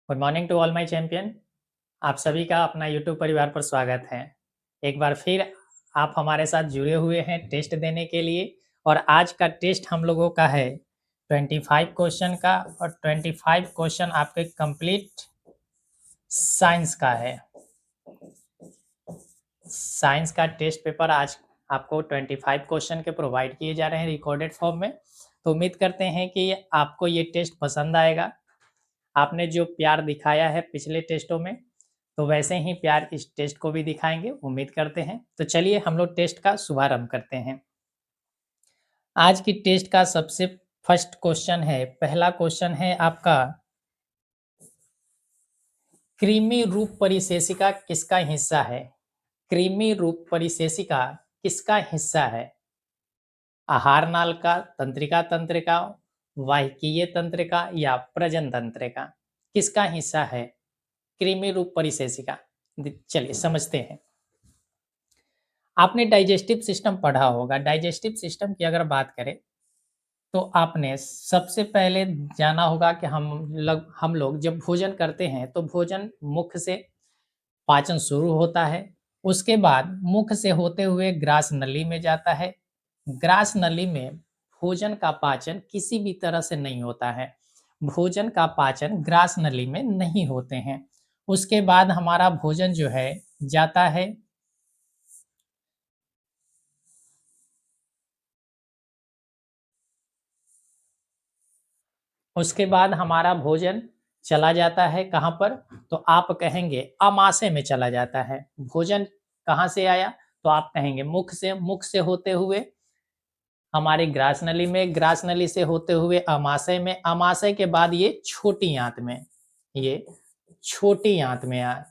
Good morning to all my champion. आप सभी का अपना यूट्यूब परिवार पर स्वागत है। एक बार फिर आप हमारे साथ जुड़े हुए हैं टेस्ट देने के लिए। और आज का टेस्ट हम लोगों का है 25 क्वेश्चन का, और 25 क्वेश्चन आपके कंप्लीट साइंस का है। साइंस का टेस्ट पेपर आज आपको 25 क्वेश्चन के प्रोवाइड किए जा रहे हैं रिकॉर्डेड फॉर्म में। तो उम्मीद करते हैं कि आपको ये टेस्ट पसंद आएगा। आपने जो प्यार दिखाया है पिछले टेस्टों में, तो वैसे ही प्यार इस टेस्ट को भी दिखाएंगे, उम्मीद करते हैं। तो चलिए हम लोग टेस्ट का शुभारंभ करते हैं। आज की टेस्ट का सबसे फर्स्ट क्वेश्चन है, पहला क्वेश्चन है आपका, कृमि रूप परिशेषिका किसका हिस्सा है? कृमि रूप परिशेषिका किसका हिस्सा है? आहार नाल का, तंत्रिका तंत्रिका, वाहिकीय तंत्रिका या प्रजन तंत्रिका? किसका हिस्सा है कृमि रूप परिशेषिका? चलिए समझते हैं। आपने डाइजेस्टिव सिस्टम पढ़ा होगा। डाइजेस्टिव सिस्टम की अगर बात करें तो आपने सबसे पहले जाना होगा कि हम लोग जब भोजन करते हैं तो भोजन मुख से पाचन शुरू होता है। उसके बाद मुख से होते हुए ग्रास नली में जाता है। ग्रास नली में भोजन का पाचन किसी भी तरह से नहीं होता है। भोजन का पाचन ग्रास नली में नहीं होते हैं। उसके बाद हमारा भोजन जो है जाता है, उसके बाद हमारा भोजन चला जाता है कहाँ पर? तो आप कहेंगे अमाशय में चला जाता है। भोजन कहाँ से आया? तो आप कहेंगे मुख से। मुख से होते हुए हमारे ग्रास नली में, ग्रास नली से होते हुए अमाशय में, अमाशय के बाद ये छोटी आंत में, ये छोटी आंत में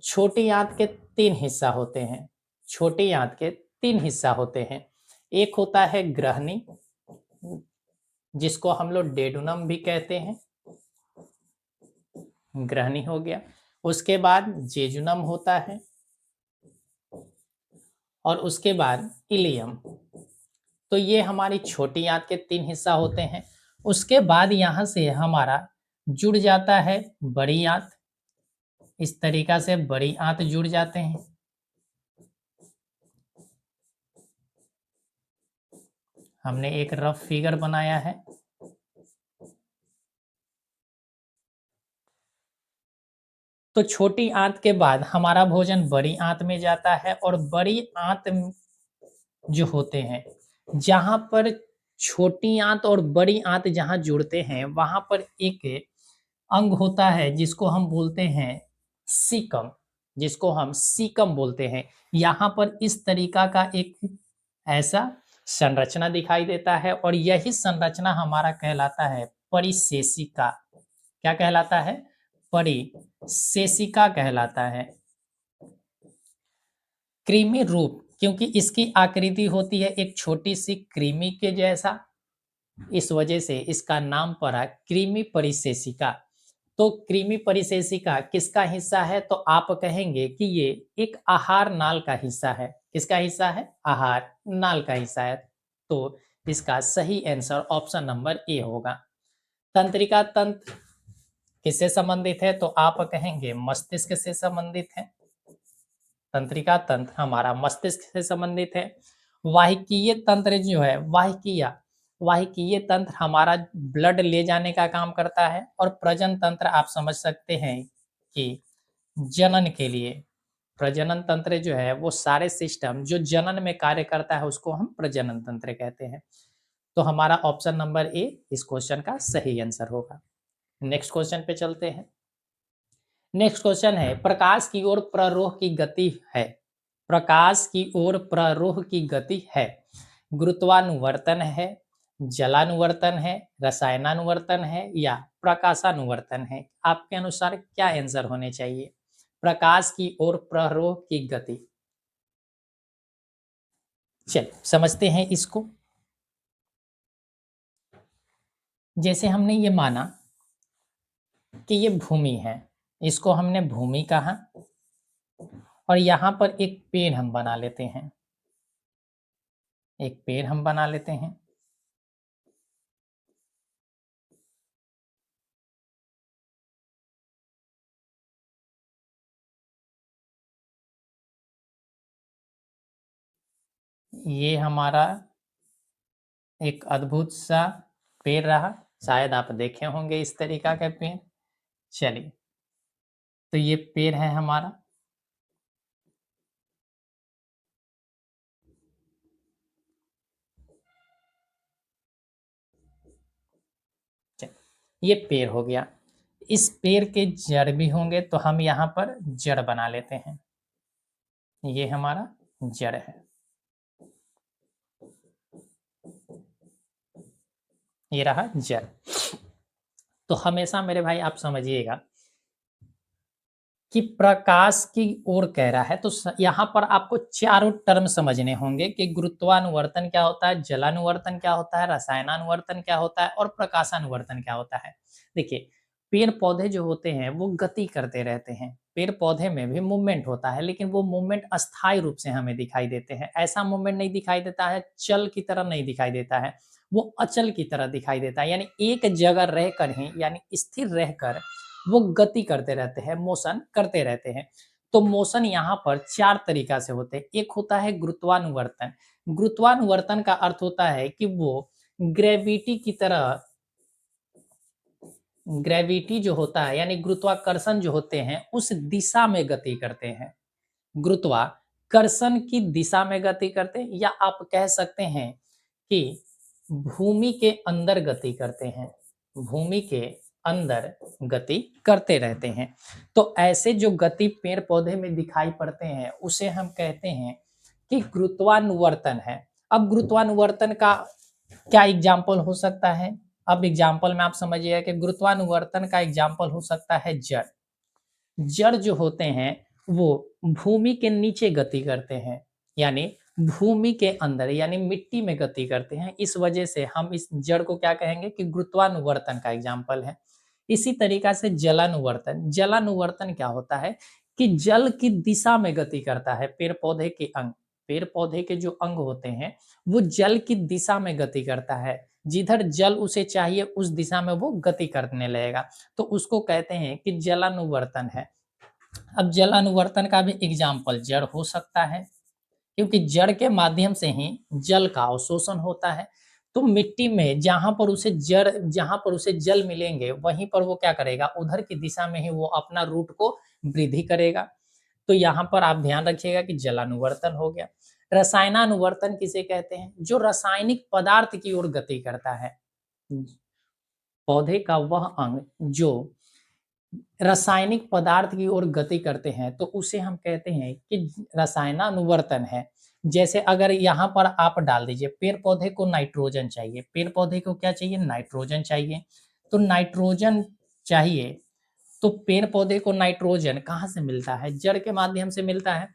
छोटी आंत के तीन हिस्सा होते हैं। छोटी आंत के तीन हिस्सा होते हैं। एक होता है ग्रहनी, जिसको हम लोग डेडुनम भी कहते हैं, ग्रहणी हो गया। उसके बाद जेजुनम होता है, और उसके बाद इलियम। तो ये हमारी छोटी आंत के तीन हिस्सा होते हैं। उसके बाद यहाँ से हमारा जुड़ जाता है बड़ी आंत। इस तरीका से बड़ी आंत जुड़ जाते हैं। हमने एक रफ फिगर बनाया है। तो छोटी आंत के बाद हमारा भोजन बड़ी आंत में जाता है, और बड़ी आंत जो होते हैं, जहाँ पर छोटी आंत और बड़ी आंत जहाँ जुड़ते हैं, वहाँ पर एक अंग होता है जिसको हम बोलते हैं सीकम, जिसको हम सीकम बोलते हैं। यहाँ पर इस तरीका का एक ऐसा संरचना दिखाई देता है, और यही संरचना हमारा कहलाता है परिशेषिका। क्या कहलाता है? परिशेषिका कहलाता है। कृमि रूप, क्योंकि इसकी आकृति होती है एक छोटी सी कृमि के जैसा, इस वजह से इसका नाम पड़ा कृमि परिशेषिका। तो कृमि परिशेषिका किसका हिस्सा है? तो आप कहेंगे कि ये एक आहार नाल का हिस्सा है। किसका हिस्सा है? आहार नाल का हिस्सा है। तो इसका सही आंसर ऑप्शन नंबर ए होगा। तंत्रिका तंत्र किससे संबंधित है? तो आप कहेंगे मस्तिष्क से संबंधित है। तंत्रिका तंत्र हमारा मस्तिष्क से संबंधित है। वाहिकीय तंत्र जो है, वाहिकीय तंत्र हमारा ब्लड ले जाने का काम करता है। और प्रजनन तंत्र आप समझ सकते हैं कि जनन के लिए, प्रजनन तंत्र जो है वो सारे सिस्टम जो जनन में कार्य करता है उसको हम प्रजनन तंत्र कहते हैं। तो हमारा ऑप्शन नंबर ए इस क्वेश्चन का सही आंसर होगा। नेक्स्ट क्वेश्चन पे चलते हैं। नेक्स्ट क्वेश्चन है, प्रकाश की ओर प्ररोह की गति है। प्रकाश की ओर प्ररोह की गति है। गुरुत्वानुवर्तन है, जलानुवर्तन है, रसायनानुवर्तन है या प्रकाशानुवर्तन है? आपके अनुसार क्या आंसर होने चाहिए? प्रकाश की ओर प्ररोह की गति। चल समझते हैं इसको। जैसे हमने ये माना कि ये भूमि है, इसको हमने भूमि कहा, और यहाँ पर एक पेड़ हम बना लेते हैं, एक पेड़ हम बना लेते हैं। ये हमारा एक अद्भुत सा पेड़ रहा, शायद आप देखे होंगे इस तरीका का पेड़। चलिए, तो ये पेड़ है हमारा। चलिए, ये पेड़ हो गया। इस पेड़ के जड़ भी होंगे तो हम यहाँ पर जड़ बना लेते हैं। ये हमारा जड़ है। ये रहा जड़। तो हमेशा मेरे भाई आप समझिएगा कि प्रकाश की ओर कह रहा है, तो यहाँ पर आपको चारों टर्म समझने होंगे कि गुरुत्वानुवर्तन क्या होता है, जलानुवर्तन क्या होता है, रसायनानुवर्तन क्या होता है और प्रकाशानुवर्तन क्या होता है। देखिए, पेड़ पौधे जो होते हैं वो गति करते रहते हैं। पेड़ पौधे में भी मूवमेंट होता है, लेकिन वो मूवमेंट अस्थायी रूप से हमें दिखाई देते हैं। ऐसा मूवमेंट नहीं दिखाई देता है, चल की तरह नहीं दिखाई देता है, वो अचल की तरह दिखाई देता है। यानी एक जगह रहकर ही, यानी स्थिर रहकर वो गति करते रहते हैं, मोशन करते रहते हैं। तो मोशन यहाँ पर 4 तरीका से होते हैं। एक होता है गुरुत्वानुवर्तन। गुरुत्वानुवर्तन का अर्थ होता है कि वो ग्रेविटी की तरह, ग्रेविटी जो होता है यानी गुरुत्वाकर्षण जो होते हैं उस दिशा में गति करते हैं। गुरुत्वाकर्षण की दिशा में गति करते हैं, या आप कह सकते हैं कि भूमि के अंदर गति करते हैं। भूमि के अंदर गति करते रहते हैं। तो ऐसे जो गति पेड़ पौधे में दिखाई पड़ते हैं उसे हम कहते हैं कि गुरुत्वानुवर्तन है। अब गुरुत्वानुवर्तन का क्या एग्जाम्पल हो सकता है? अब एग्जाम्पल में आप समझिएगा कि गुरुत्वानुवर्तन का एग्जाम्पल हो सकता है जड़। जड़ जो होते हैं वो भूमि के नीचे गति करते हैं, यानी भूमि के अंदर यानी मिट्टी में गति करते हैं। इस वजह से हम इस जड़ को क्या कहेंगे कि गुरुत्वानुवर्तन का एग्जाम्पल है। इसी तरीका से जलानुवर्तन, जलानुवर्तन क्या होता है कि जल की दिशा में गति करता है पेड़ पौधे के अंग। पेड़ पौधे के जो अंग होते हैं वो जल की दिशा में गति करता है। जिधर जल उसे चाहिए उस दिशा में वो गति करने लगेगा, तो उसको कहते हैं कि जलानुवर्तन है। अब जलानुवर्तन का भी एग्जाम्पल जड़ हो सकता है, क्योंकि जड़ के माध्यम से ही जल का अवशोषण होता है। तो मिट्टी में जहाँ पर उसे जल मिलेंगे वहीं पर वो क्या करेगा, उधर की दिशा में ही वो अपना रूट को वृद्धि करेगा। तो यहाँ पर आप ध्यान रखिएगा कि जलानुवर्तन हो गया। रसायनानुवर्तन किसे कहते हैं? जो रासायनिक पदार्थ की ओर गति करता है। पौधे का वह अंग जो रासायनिक पदार्थ की ओर गति करते हैं तो उसे हम कहते हैं कि रसायनानुवर्तन है। जैसे अगर यहाँ पर आप डाल दीजिए, पेड़ पौधे को नाइट्रोजन चाहिए, पेड़ पौधे को क्या चाहिए, नाइट्रोजन चाहिए। तो नाइट्रोजन चाहिए, तो पेड़ पौधे को नाइट्रोजन कहाँ से मिलता है? जड़ के माध्यम से मिलता है।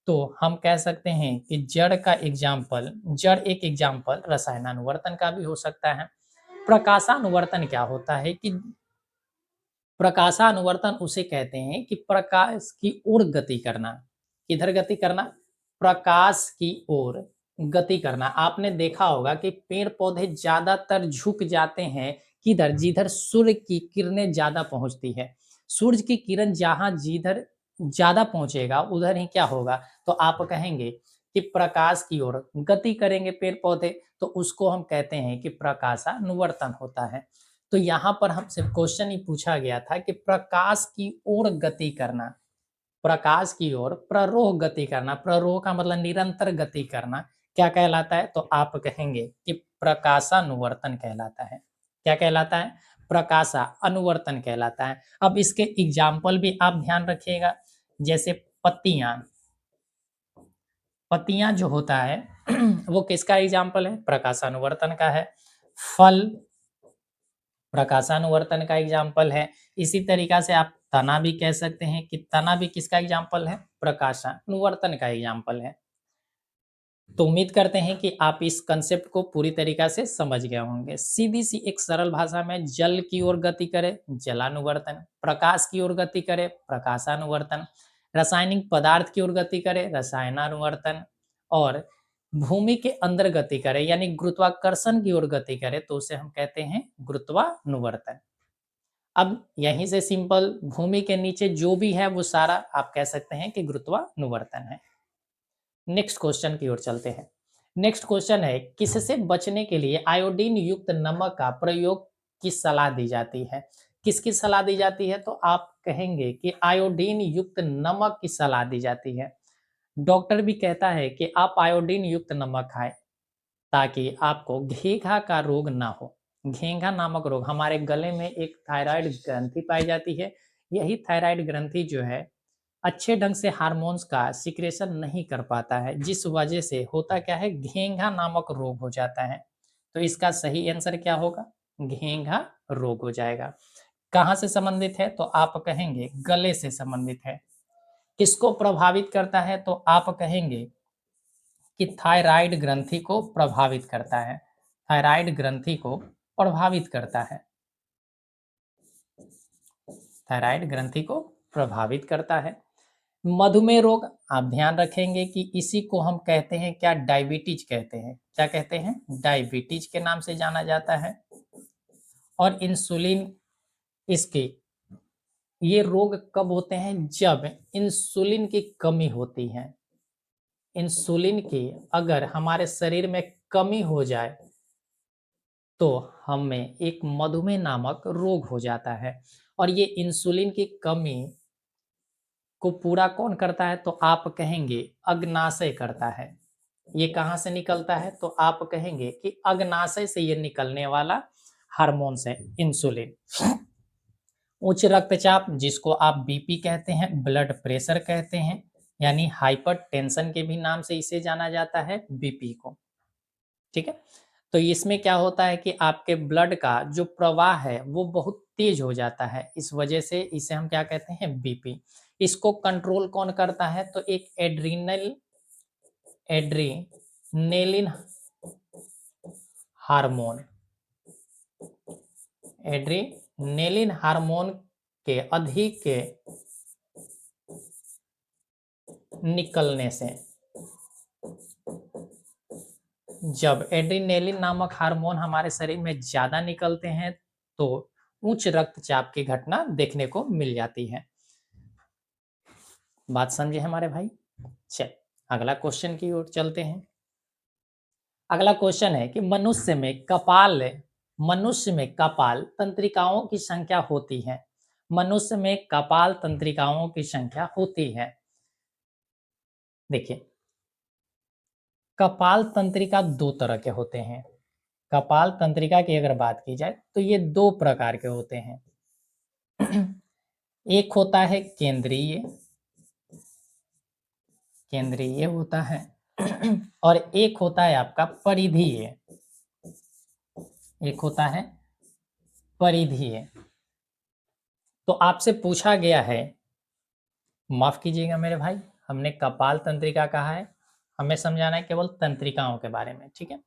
तो हम कह सकते हैं कि जड़ एक एग्जाम्पल रसायनानुवर्तन का भी हो सकता है। प्रकाशानुवर्तन क्या होता है कि प्रकाशानुवर्तन उसे कहते हैं कि प्रकाश की ओर गति करना। किधर गति करना? प्रकाश की ओर गति करना। आपने देखा होगा कि पेड़ पौधे ज्यादातर झुक जाते हैं किधर? जिधर सूर्य की किरणें ज्यादा पहुंचती है। सूर्य की किरण जहां जिधर ज्यादा पहुंचेगा उधर ही क्या होगा, तो आप कहेंगे कि प्रकाश की ओर गति करेंगे पेड़ पौधे, तो उसको हम कहते हैं कि प्रकाशानुवर्तन होता है। तो यहाँ पर हमसे क्वेश्चन ही पूछा गया था कि प्रकाश की ओर गति करना, प्रकाश की ओर प्ररोह गति करना, प्ररोह का मतलब निरंतर गति करना, क्या कहलाता है? तो आप कहेंगे कि प्रकाशानुवर्तन कहलाता है। क्या कहलाता है? प्रकाशा अनुवर्तन कहलाता है। अब इसके एग्जाम्पल भी आप ध्यान रखिएगा, जैसे पत्तियां, पत्तियां जो होता है वो किसका एग्जाम्पल है? प्रकाशानुवर्तन का है। फल प्रकाशानुवर्तन का एग्जाम्पल है। इसी तरीका से आप तना भी कह सकते हैं कि तना भी किसका एग्जाम्पल है? प्रकाशानुवर्तन का एग्जाम्पल है। तो उम्मीद करते हैं कि आप इस कंसेप्ट को पूरी तरीका से समझ गए होंगे। सीधी सी एक सरल भाषा में, जल की ओर गति करे जलानुवर्तन, प्रकाश की ओर गति करे प्रकाशानुवर्तन, रासायनिक पदार्थ की ओर गति करे रसायनानुवर्तन, और भूमि के अंदर गति करे यानी गुरुत्वाकर्षण की ओर गति करे तो उसे हम कहते हैं गुरुत्वानुवर्तन। अब यहीं से सिंपल, भूमि के नीचे जो भी है वो सारा आप कह सकते हैं कि गुरुत्वानुवर्तन है। नेक्स्ट क्वेश्चन की ओर चलते हैं। नेक्स्ट क्वेश्चन है, किससे बचने के लिए आयोडीन युक्त नमक का प्रयोग की सलाह दी जाती है? किसकी सलाह दी जाती है? तो आप कहेंगे कि आयोडीन युक्त नमक की सलाह दी जाती है। डॉक्टर भी कहता है कि आप आयोडीन युक्त नमक खाएं ताकि आपको घेंघा का रोग ना हो। घेंघा नामक रोग, हमारे गले में एक थायराइड ग्रंथि पाई जाती है। यही थायराइड ग्रंथि जो है अच्छे ढंग से हार्मोन्स का सिक्रेशन नहीं कर पाता है, जिस वजह से होता क्या है, घेंघा नामक रोग हो जाता है। तो इसका सही आंसर क्या होगा? घेंघा रोग हो जाएगा। कहाँ से संबंधित है? तो आप कहेंगे गले से संबंधित है। किसको प्रभावित करता है? तो आप कहेंगे कि थायराइड ग्रंथि को प्रभावित करता है। थायराइड ग्रंथि को प्रभावित करता है। थायराइड ग्रंथि को प्रभावित करता है। मधुमेह रोग, आप ध्यान रखेंगे कि इसी को हम कहते हैं क्या? डायबिटीज कहते हैं। क्या कहते हैं? डायबिटीज के नाम से जाना जाता है। और इंसुलिन, इसके ये रोग कब होते हैं? जब इंसुलिन की कमी होती है। इंसुलिन की अगर हमारे शरीर में कमी हो जाए तो हमें एक मधुमेह नामक रोग हो जाता है। और ये इंसुलिन की कमी को पूरा कौन करता है? तो आप कहेंगे अग्नाशय करता है। ये कहाँ से निकलता है? तो आप कहेंगे कि अग्नाशय से ये निकलने वाला हार्मोन्स है इंसुलिन। उच्च रक्तचाप, जिसको आप बीपी कहते हैं, ब्लड प्रेशर कहते हैं, यानी हाइपर टेंशन के भी नाम से इसे जाना जाता है, बीपी को। ठीक है। तो इसमें क्या होता है कि आपके ब्लड का जो प्रवाह है वो बहुत तेज हो जाता है, इस वजह से इसे हम क्या कहते हैं? बीपी। इसको कंट्रोल कौन करता है? तो एक एड्रीनेलिन हार्मोन, एड्रीनेलिन हार्मोन के अधिक के निकलने से, जब एड्रीनेलिन नामक हार्मोन हमारे शरीर में ज्यादा निकलते हैं तो उच्च रक्तचाप की घटना देखने को मिल जाती है। बात समझे हमारे भाई? चल, अगला क्वेश्चन की ओर चलते हैं। अगला क्वेश्चन है कि मनुष्य में कपाल तंत्रिकाओं की संख्या होती है। मनुष्य में कपाल तंत्रिकाओं की संख्या होती है। देखिए, कपाल तंत्रिका दो तरह के होते हैं। कपाल तंत्रिका की अगर बात की जाए तो ये दो प्रकार के होते हैं। एक होता है केंद्रीय, केंद्रीय होता है और एक होता है आपका परिधीय। एक होता है परिधीय। तो आपसे पूछा गया है, माफ कीजिएगा मेरे भाई, हमने कपाल तंत्रिका कहा है, हमें समझाना है केवल तंत्रिकाओं के बारे में। ठीक है।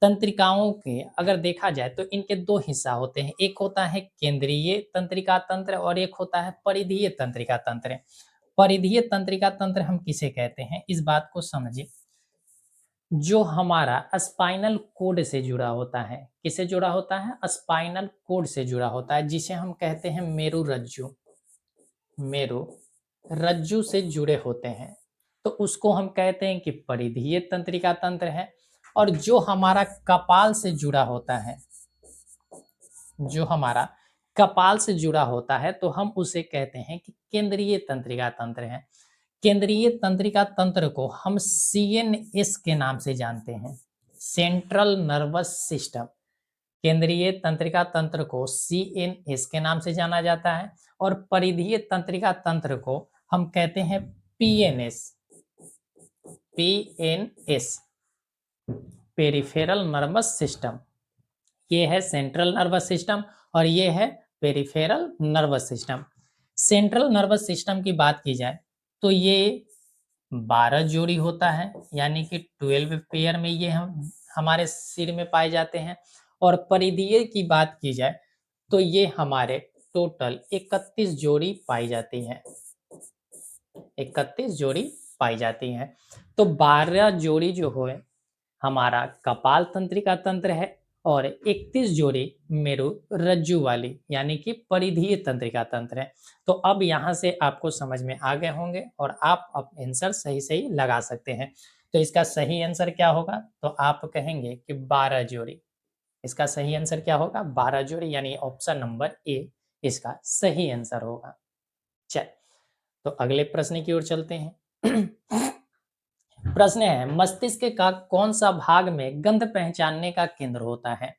तंत्रिकाओं के अगर देखा जाए तो इनके दो हिस्सा होते हैं। एक होता है केंद्रीय तंत्रिका तंत्र और एक होता है परिधीय तंत्रिका तंत्र। परिधीय तंत्रिका तंत्र हम किसे कहते हैं, इस बात को समझिए। जो हमारा स्पाइनल कोड से जुड़ा होता है। किससे जुड़ा होता है? स्पाइनल कोड से जुड़ा होता है, जिसे हम कहते हैं मेरु रज्जु। मेरु रज्जु से जुड़े होते हैं तो उसको हम कहते हैं कि परिधीय तंत्रिका तंत्र है। और जो हमारा कपाल से जुड़ा होता है, जो हमारा कपाल से जुड़ा होता है तो हम उसे कहते हैं कि केंद्रीय तंत्रिका तंत्र है। केंद्रीय तंत्रिका तंत्र को हम CNS के नाम से जानते हैं, सेंट्रल नर्वस सिस्टम। केंद्रीय तंत्रिका तंत्र को CNS के नाम से जाना जाता है और परिधीय तंत्रिका तंत्र को हम कहते हैं PNS। PNS peripheral nervous system. ये है सेंट्रल नर्वस सिस्टम और ये है peripheral nervous system. Central nervous system की बात की जाए तो ये 12 जोड़ी होता है, यानी कि 12 पेयर में ये हम हमारे सिर में पाए जाते हैं। और परिधीय की बात की जाए तो ये हमारे टोटल 31 जोड़ी पाई जाती है। 31 जोड़ी पाई जाती हैं। तो 12 जोड़ी जो हो हमारा कपाल तंत्रिका तंत्र है और 31 जोड़ी मेरु रज्जु वाली यानी कि परिधीय तंत्रिका तंत्र है। तो अब यहाँ से आपको समझ में आ गए होंगे और आप अब आंसर सही सही लगा सकते हैं। तो इसका सही आंसर क्या होगा? तो आप कहेंगे कि 12 जोड़ी। इसका सही आंसर क्या होगा? 12 जोड़ी, यानी ऑप्शन नंबर ए इसका सही आंसर होगा। चल, तो अगले प्रश्न की ओर चलते हैं। प्रश्न है, मस्तिष्क का कौन सा भाग में गंध पहचानने का केंद्र होता है?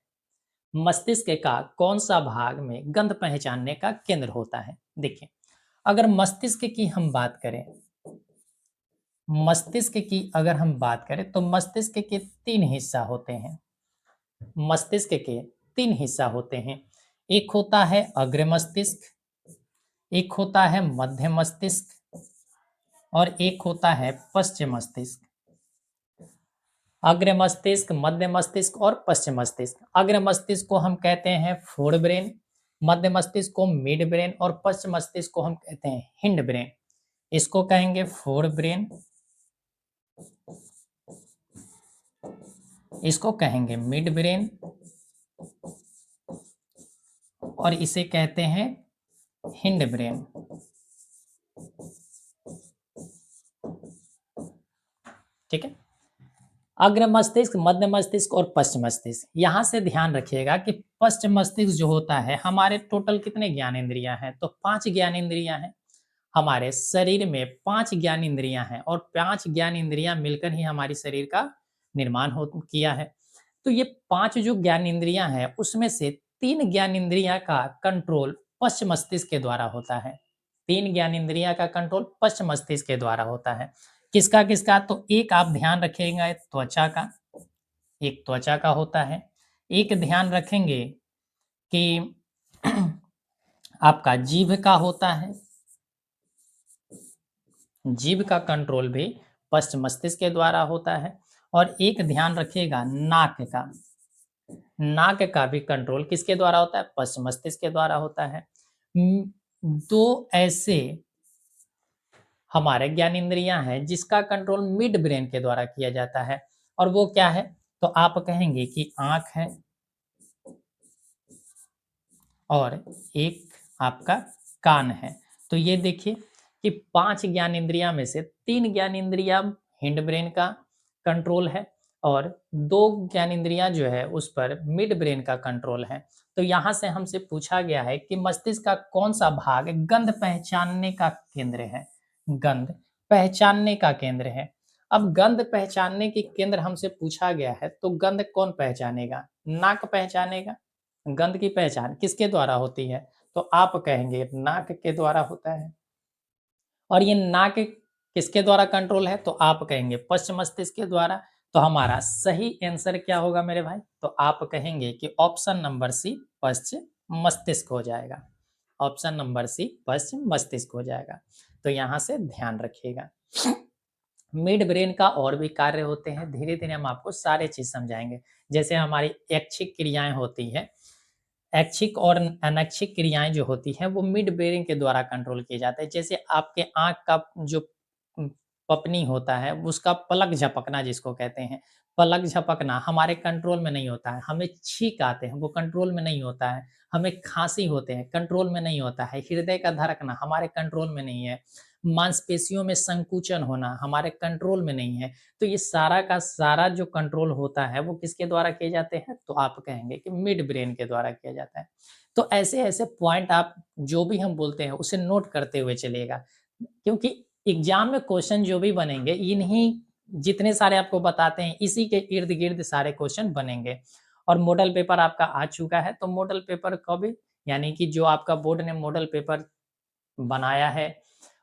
मस्तिष्क का कौन सा भाग में गंध पहचानने का केंद्र होता है? देखिए, अगर मस्तिष्क की हम बात करें, मस्तिष्क की अगर हम बात करें तो मस्तिष्क के 3 हिस्सा होते हैं। मस्तिष्क के 3 हिस्सा होते हैं। एक होता है अग्र मस्तिष्क, एक होता है मध्य मस्तिष्क और एक होता है पश्चिम मस्तिष्क। अग्र मस्तिष्क, मध्य मस्तिष्क और पश्चिम मस्तिष्क। अग्र मस्तिष्क को हम कहते हैं फोर ब्रेन, मध्य मस्तिष्क को मिड ब्रेन और पश्चिम मस्तिष्क को हम कहते हैं हिंड ब्रेन। इसको कहेंगे फोर ब्रेन, इसको कहेंगे मिड ब्रेन और इसे कहते हैं हिंड ब्रेन। ठीक है, अग्र मस्तिष्क, मध्य मस्तिष्क और पश्चिम मस्तिष्क। यहां से ध्यान रखिएगा कि पश्चिम मस्तिष्क जो होता है, हमारे टोटल कितने ज्ञान इंद्रियां हैं? तो 5 ज्ञान इंद्रियां हैं। हमारे शरीर में 5 ज्ञान इंद्रियां हैं और 5 ज्ञान इंद्रियां मिलकर ही हमारे शरीर का निर्माण हो किया है। तो ये 5 जो ज्ञान इंद्रियां हैं, उसमें से 3 ज्ञान इंद्रियां का कंट्रोल पश्चिम मस्तिष्क के द्वारा होता है। 3 ज्ञान इंद्रियां का कंट्रोल पश्चिम मस्तिष्क के द्वारा होता है। किसका किसका? तो एक आप ध्यान रखिएगा त्वचा का, एक त्वचा का होता है। एक ध्यान रखेंगे कि आपका जीभ का होता है। जीभ का कंट्रोल भी पश्चिम मस्तिष्क के द्वारा होता है। और एक ध्यान रखिएगा नाक का, नाक का भी कंट्रोल किसके द्वारा होता है? पश्चिम मस्तिष्क के द्वारा होता है। दो ऐसे हमारे ज्ञान इंद्रियां हैं जिसका कंट्रोल मिड ब्रेन के द्वारा किया जाता है, और वो क्या है? तो आप कहेंगे कि आंख है और एक आपका कान है। तो ये देखिए कि 5 ज्ञान इंद्रियां में से 3 ज्ञान इंद्रियां हिंड ब्रेन का कंट्रोल है और 2 ज्ञान इंद्रियां जो है उस पर मिड ब्रेन का कंट्रोल है। तो यहाँ से हमसे पूछा गया है कि मस्तिष्क का कौन सा भाग गंध पहचानने का केंद्र है? गंध पहचानने का केंद्र है। अब गंध पहचानने के केंद्र हमसे पूछा गया है, तो गंध कौन पहचानेगा? नाक पहचानेगा। गंध की पहचान किसके द्वारा होती है? तो आप कहेंगे नाक के द्वारा होता है। और ये नाक किसके द्वारा कंट्रोल है? तो आप कहेंगे पश्चिम मस्तिष्क के द्वारा। तो हमारा सही आंसर क्या होगा मेरे भाई? तो आप कहेंगे कि ऑप्शन नंबर सी पश्चिम मस्तिष्क हो जाएगा। ऑप्शन नंबर सी पश्चिम मस्तिष्क हो जाएगा। तो यहाँ से ध्यान रखिएगा। मिड ब्रेन का और भी कार्य होते हैं, धीरे धीरे हम आपको सारे चीज समझाएंगे। जैसे हमारी ऐच्छिक क्रियाएं होती हैं, ऐच्छिक और अनैच्छिक क्रियाएं जो होती हैं वो मिड ब्रेन के द्वारा कंट्रोल किए जाते हैं। जैसे आपके आँख का जो पपनी होता है, उसका पलक झपकना जिसको कहते हैं, पलक झपकना हमारे कंट्रोल में नहीं होता है। हमें छींक आते हैं, वो कंट्रोल में नहीं होता है। हमें खाँसी होते हैं, कंट्रोल में नहीं होता है। हृदय का धड़कना हमारे कंट्रोल में नहीं है। मांसपेशियों में संकुचन होना हमारे कंट्रोल में नहीं है। तो ये सारा का सारा जो कंट्रोल होता है वो किसके द्वारा किए जाते हैं? तो आप कहेंगे कि मिड ब्रेन के द्वारा किया जाता है। तो ऐसे-ऐसे पॉइंट आप जो भी हम बोलते हैं उसे नोट करते हुए चलिएगा। क्योंकि एग्ज़ाम में क्वेश्चन जो भी बनेंगे इन्हीं जितने सारे आपको बताते हैं इसी के इर्द-गिर्द सारे क्वेश्चन बनेंगे। और मॉडल पेपर आपका आ चुका है, तो मॉडल पेपर कब, यानी कि जो आपका बोर्ड ने मॉडल पेपर बनाया है,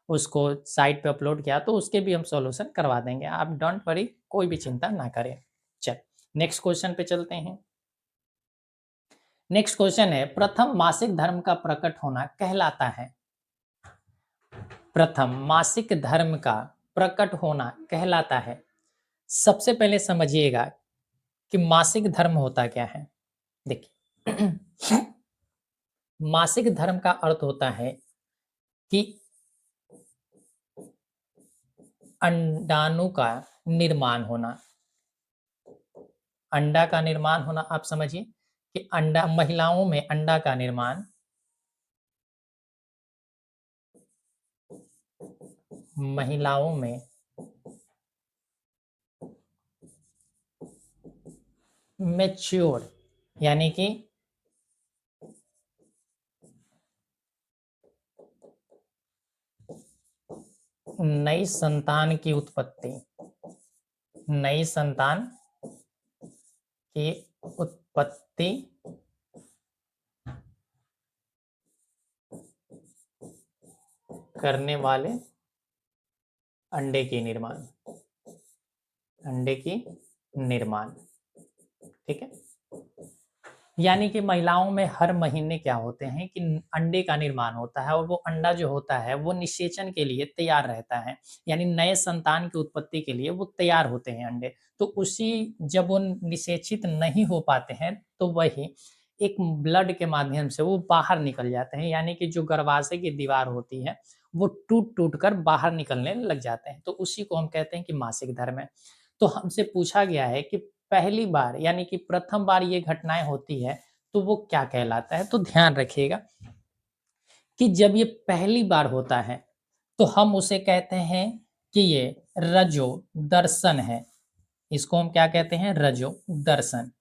उसको साइट पे अपलोड किया, तो उसके भी हम सॉल्यूशन करवा देंगे। आप डोंट वरी, कोई भी चिंता ना करें। चल, नेक्स्ट क्वेश्चन पे चलते हैं। नेक्स्ट क्वेश्चन है, प्रथम मासिक धर्म का प्रकट होना कहलाता है। प्रथम मासिक धर्म का प्रकट होना कहलाता है। सबसे पहले समझिएगा कि मासिक धर्म होता क्या है। देखिए, मासिक धर्म का अर्थ होता है कि अंडाणु का निर्माण होना। अंडा का निर्माण होना, आप समझिए कि अंडा, महिलाओं में अंडा का निर्माण, महिलाओं में मैच्योर यानी कि नई संतान की उत्पत्ति, नई संतान की उत्पत्ति करने वाले अंडे की निर्माण, अंडे की निर्माण, ठीक है। यानी कि महिलाओं में हर महीने क्या होते हैं कि अंडे का निर्माण होता है और वो अंडा जो होता है वो निषेचन के लिए तैयार रहता है, यानी नए संतान की उत्पत्ति के लिए वो तैयार होते हैं अंडे। तो उसी जब वो निषेचित नहीं हो पाते हैं तो वही एक ब्लड के माध्यम से वो बाहर निकल जाते हैं, यानी कि जो गर्भाशय की दीवार होती है वो टूट टूट कर बाहर निकलने लग जाते हैं, तो उसी को हम कहते हैं कि मासिक धर्म है। तो हमसे पूछा गया है कि पहली बार यानी कि प्रथम बार ये घटनाएं होती है तो वो क्या कहलाता है, तो ध्यान रखिएगा कि जब ये पहली बार होता है तो हम उसे कहते हैं कि ये रजो दर्शन है। इसको हम क्या कहते हैं, रजो दर्शन,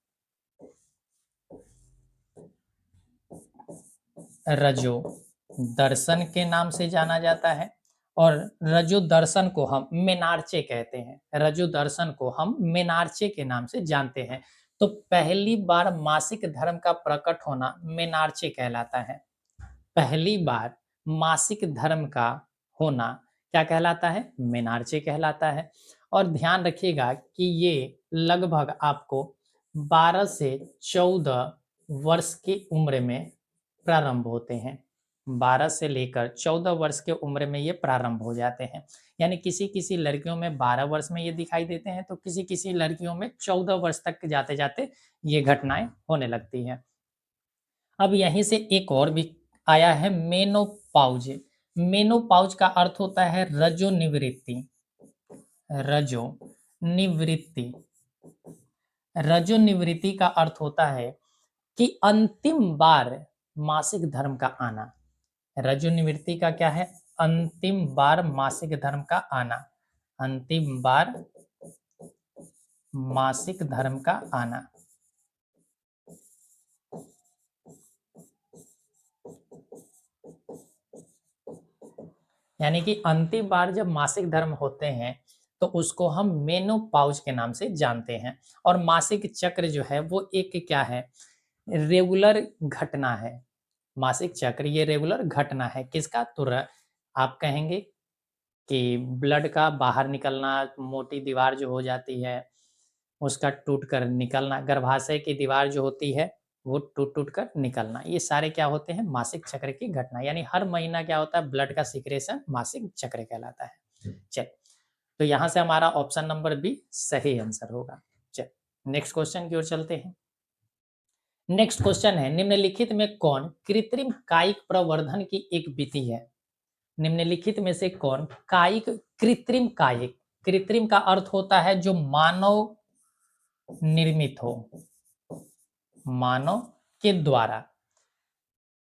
रजो दर्शन के नाम से जाना जाता है। और रजो दर्शन को हम मेनार्चे कहते हैं, रजो दर्शन को हम मेनार्चे के नाम से जानते हैं। तो पहली बार मासिक धर्म का प्रकट होना मेनार्चे कहलाता है। पहली बार मासिक धर्म का होना क्या कहलाता है, मेनार्चे कहलाता है। और ध्यान रखिएगा कि ये लगभग आपको 12 से 14 वर्ष की उम्र में प्रारंभ होते हैं। 12 से लेकर 14 वर्ष के उम्र में ये प्रारंभ हो जाते हैं। यानी किसी-किसी लड़कियों में 12 वर्ष में ये दिखाई देते हैं, तो किसी-किसी लड़कियों में 14 वर्ष तक जाते-जाते ये घटनाएँ होने लगती हैं। अब यहीं से एक और भी आया है मेनोपाउज। मेनोपाउज का अर्थ होता है रजोनिवृत्ति, रजोनिवृत्ति। रजोनिवृत्ति का अर्थ होता है कि अंतिम बार मासिक धर्म का आना। रजोनिवृत्ति का क्या है, अंतिम बार मासिक धर्म का आना, अंतिम बार मासिक धर्म का आना। यानी कि अंतिम बार जब मासिक धर्म होते हैं तो उसको हम मेनोपाउज के नाम से जानते हैं। और मासिक चक्र जो है वो एक क्या है, रेगुलर घटना है। मासिक चक्र ये रेगुलर घटना है किसका, तो आप कहेंगे कि ब्लड का बाहर निकलना, मोटी दीवार जो हो जाती है उसका टूट कर निकलना, गर्भाशय की दीवार जो होती है वो टूट टूट कर निकलना, ये सारे क्या होते हैं, मासिक चक्र की घटना। यानी हर महीना क्या होता है, ब्लड का सिक्रेशन मासिक चक्र कहलाता है। चल, तो यहाँ से हमारा ऑप्शन नंबर बी सही आंसर होगा। चल, नेक्स्ट क्वेश्चन की ओर चलते हैं। नेक्स्ट क्वेश्चन है, निम्नलिखित में कौन कृत्रिम कायिक प्रवर्धन की एक विधि है। निम्नलिखित में से कौन कायिक, कृत्रिम कायिक, कृत्रिम का अर्थ होता है जो मानव निर्मित हो, मानव के द्वारा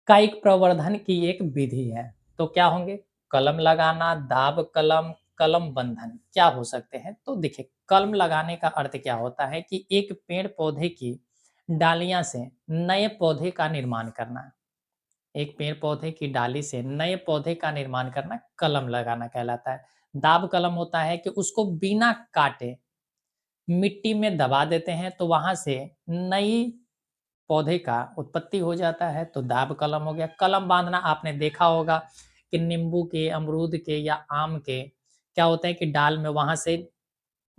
कायिक प्रवर्धन की एक विधि है। तो क्या होंगे, कलम लगाना, दाब कलम, कलम बंधन, क्या हो सकते हैं। तो देखिए, कलम लगाने का अर्थ क्या होता है कि एक पेड़ पौधे की डालियां से नए पौधे का निर्माण करना, एक पेड़ पौधे की डाली से नए पौधे का निर्माण करना कलम लगाना कहलाता है। दाब कलम होता है कि उसको बिना काटे मिट्टी में दबा देते हैं तो वहां से नई पौधे का उत्पत्ति हो जाता है, तो दाब कलम हो गया। कलम बांधना आपने देखा होगा कि नींबू के, अमरूद के या आम के क्या होता है कि डाल में वहां से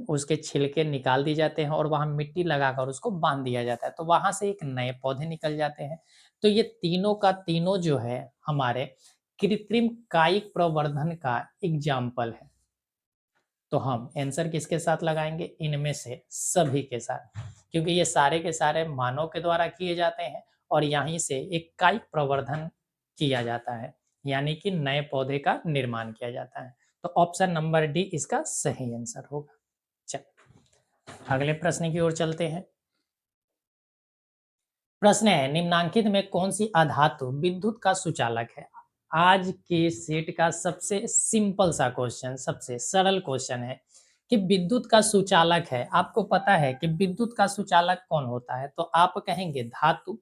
उसके छिलके निकाल दिए जाते हैं और वहां मिट्टी लगाकर उसको बांध दिया जाता है, तो वहां से एक नए पौधे निकल जाते हैं। तो ये तीनों का तीनों जो है हमारे कृत्रिम कायिक प्रवर्धन का एग्जाम्पल है। तो हम आंसर किसके साथ लगाएंगे, इनमें से सभी के साथ, क्योंकि ये सारे के सारे मानव के द्वारा किए जाते हैं और यहीं से एक कायिक प्रवर्धन किया जाता है, यानी कि नए पौधे का निर्माण किया जाता है। तो ऑप्शन नंबर डी इसका सही आंसर होगा। चल, अगले प्रश्न की ओर चलते हैं। प्रश्न है, निम्नांकित में कौन सी अधातु विद्युत का सुचालक है। आज के सेट का सबसे सिंपल सा क्वेश्चन, सबसे सरल क्वेश्चन है कि विद्युत का सुचालक है, आपको पता है कि विद्युत का सुचालक कौन होता है? तो आप कहेंगे धातु।